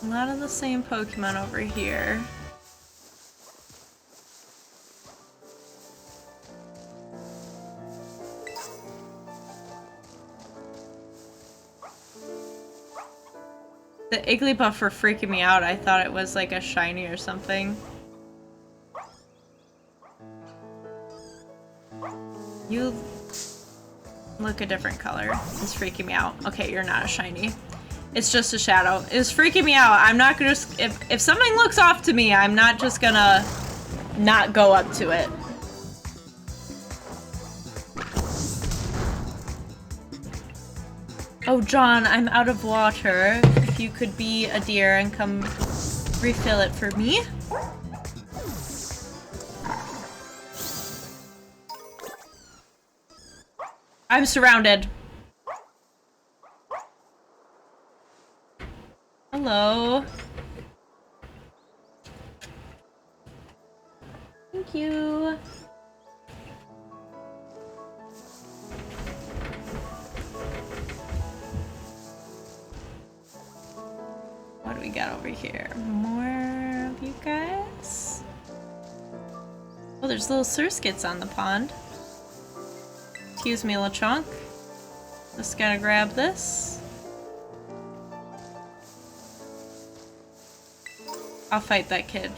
A lot of the same Pokemon over here. The Igglybuff were freaking me out. I thought it was like a shiny or something. You look a different color. It's freaking me out. Okay, you're not a shiny. It's just a shadow. It's freaking me out. I'm not gonna if something looks off to me, I'm not just gonna not go up to it. Oh, John, I'm out of water. If you could be a dear and come refill it for me. I'm surrounded. Hello. Thank you. What do we got over here? More of you guys? Oh, there's little surskits on the pond. Excuse me, LeChonk. Just gotta grab this. I'll fight that kid.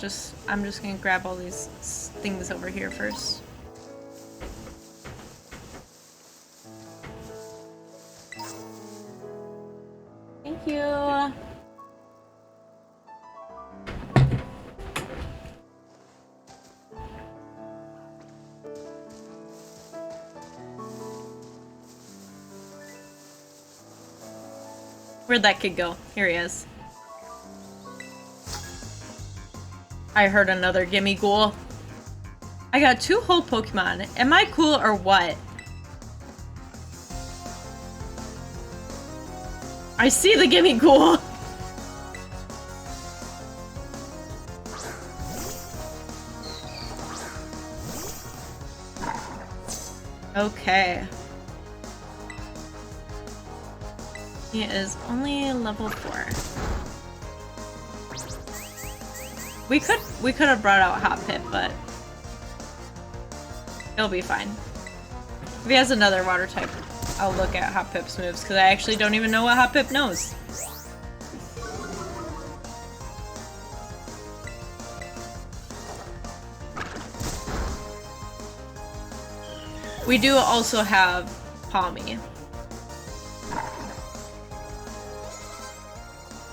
I'm just gonna grab all these things over here first. Thank you. Where'd that kid go? Here he is. I heard another gimme ghoul. I got 2 whole Pokemon. Am I cool or what? I see the gimme ghoul. Okay. He is only level 4. We could have brought out Hot Pip, but it'll be fine. If he has another water type, I'll look at Hot Pip's moves, because I actually don't even know what Hot Pip knows. We do also have Palmy.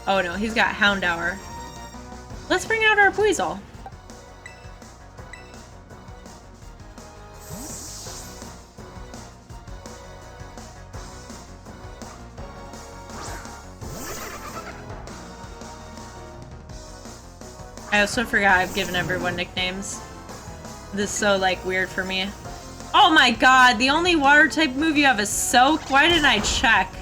Oh no, he's got Houndour. Let's bring out our Buizel. I also forgot I've given everyone nicknames. This is so, like, weird for me. Oh my god, the only water type move you have is Soak? Why didn't I check?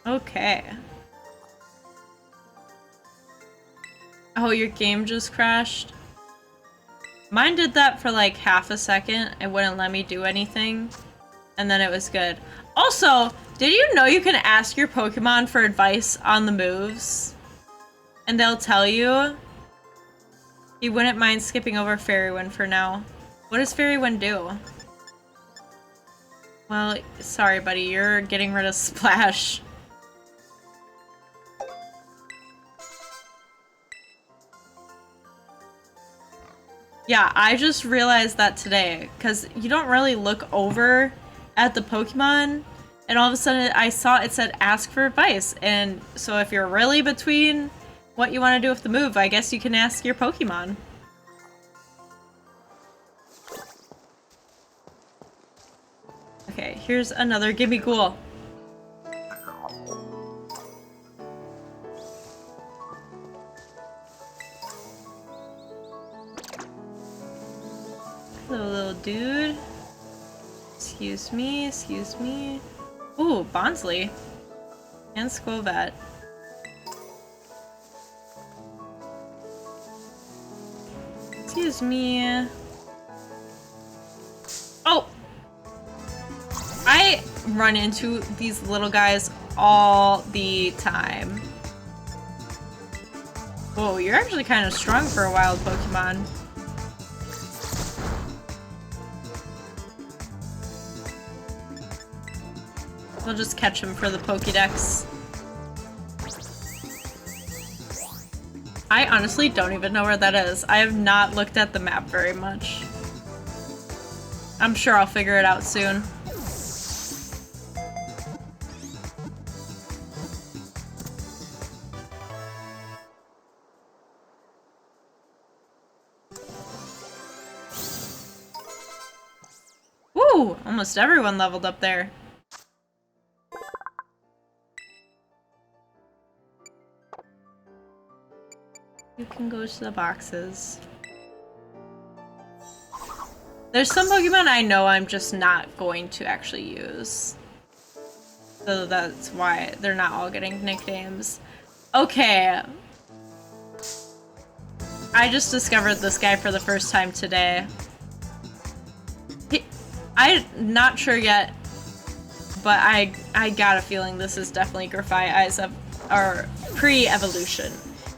Okay. Oh, your game just crashed? Mine did that for like half a second. It wouldn't let me do anything. And then it was good. Also, did you know you can ask your Pokemon for advice on the moves? And they'll tell you? You wouldn't mind skipping over Fairy Wind for now. What does Fairy Wind do? Well, sorry buddy, you're getting rid of Splash. Yeah, I just realized that today, because you don't really look over at the Pokemon, and all of a sudden I saw it said ask for advice, and so if you're really between what you want to do with the move, I guess you can ask your Pokemon. Okay, here's another Gimme Ghoul. Hello, little dude. Excuse me, excuse me. Ooh, Bonsly. And Squovat. Excuse me. Oh! I run into these little guys all the time. Whoa, you're actually kind of strong for a wild Pokemon. We'll just catch him for the Pokédex. I honestly don't even know where that is. I have not looked at the map very much. I'm sure I'll figure it out soon. Woo! Almost everyone leveled up there. You can go to the boxes. There's some Pokemon I know I'm just not going to actually use. So that's why they're not all getting nicknames. Okay. I just discovered this guy for the first time today. I'm not sure yet, but I got a feeling this is definitely Grafaiai's or pre-evolution.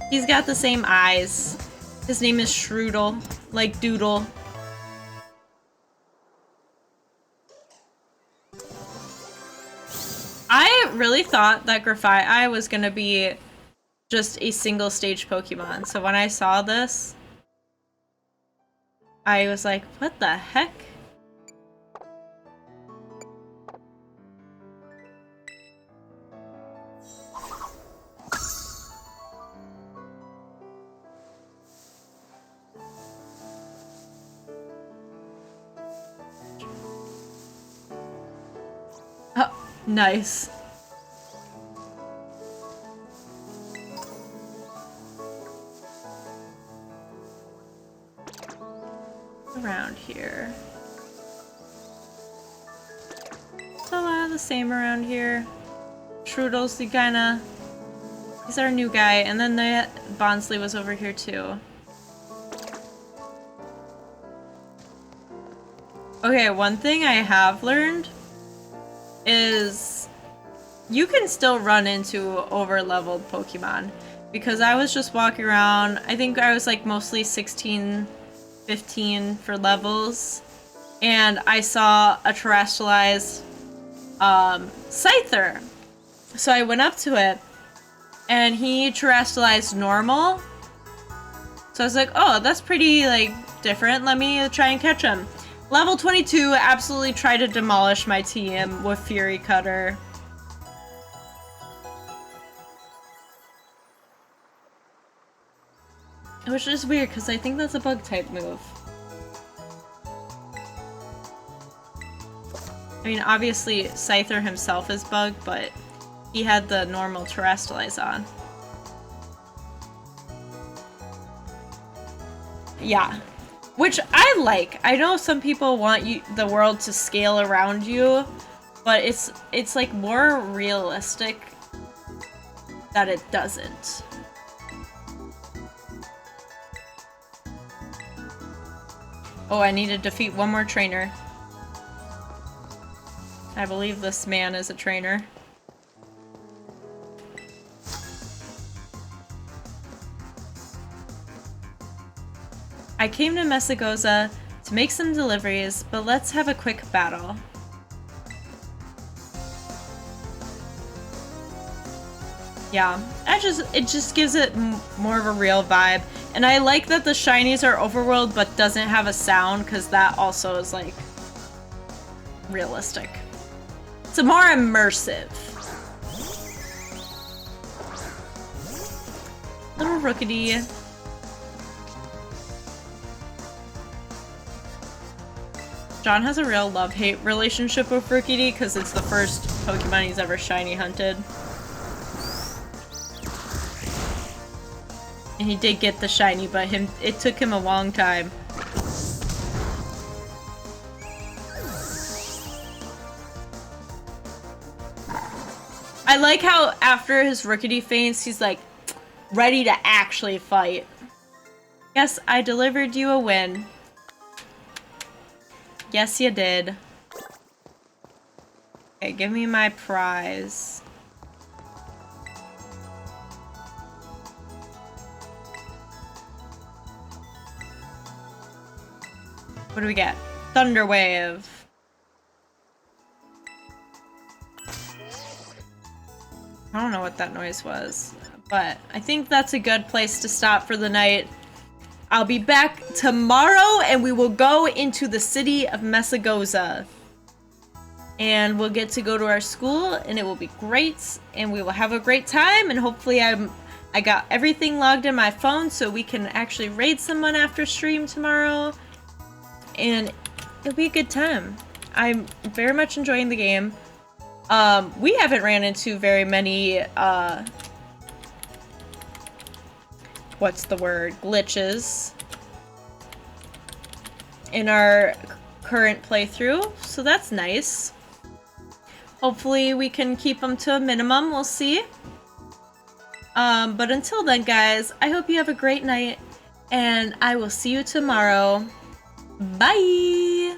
He's got the same eyes. His name is Shroodle, like Doodle. I really thought that Grafaiai was gonna be just a single stage Pokemon. So when I saw this, I was like, what the heck? Oh, nice. Around here. It's a lot of the same around here. Shroodle's the kinda... He's our new guy, and then the Bonsly was over here too. Okay, one thing I have learned is you can still run into over-leveled Pokemon. Because I was just walking around, I think I was like mostly 16, 15 for levels, and I saw a terrestrialized Scyther. So I went up to it, and he terrestrialized normal. So I was like, oh, that's pretty like different. Let me try and catch him. Level 22, absolutely tried to demolish my team with Fury Cutter. Which is weird, because I think that's a bug type move. I mean, obviously, Scyther himself is bug, but he had the normal Terrestrialize on. Yeah. Which I like. I know some people want the world to scale around you, but it's like more realistic that it doesn't. Oh, I need to defeat one more trainer. I believe this man is a trainer. I came to Mesagoza to make some deliveries, but let's have a quick battle. Yeah, it just gives it more of a real vibe. And I like that the shinies are overworld but doesn't have a sound, because that also is like realistic. It's more immersive. Little Rookity. John has a real love-hate relationship with Rookity because it's the first Pokemon he's ever shiny hunted. And he did get the shiny, but it took him a long time. I like how after his Rookity faints, he's like ready to actually fight. Yes, I delivered you a win. Yes, you did. Okay, give me my prize. What do we get? Thunder Wave. I don't know what that noise was, but I think that's a good place to stop for the night. I'll be back tomorrow and we will go into the city of Mesagoza. And we'll get to go to our school and it will be great and we will have a great time, and hopefully I got everything logged in my phone so we can actually raid someone after stream tomorrow. And it'll be a good time. I'm very much enjoying the game. We haven't ran into very many, what's the word? Glitches in our current playthrough, so that's nice. Hopefully we can keep them to a minimum, we'll see. But until then, guys, I hope you have a great night, and I will see you tomorrow. Bye!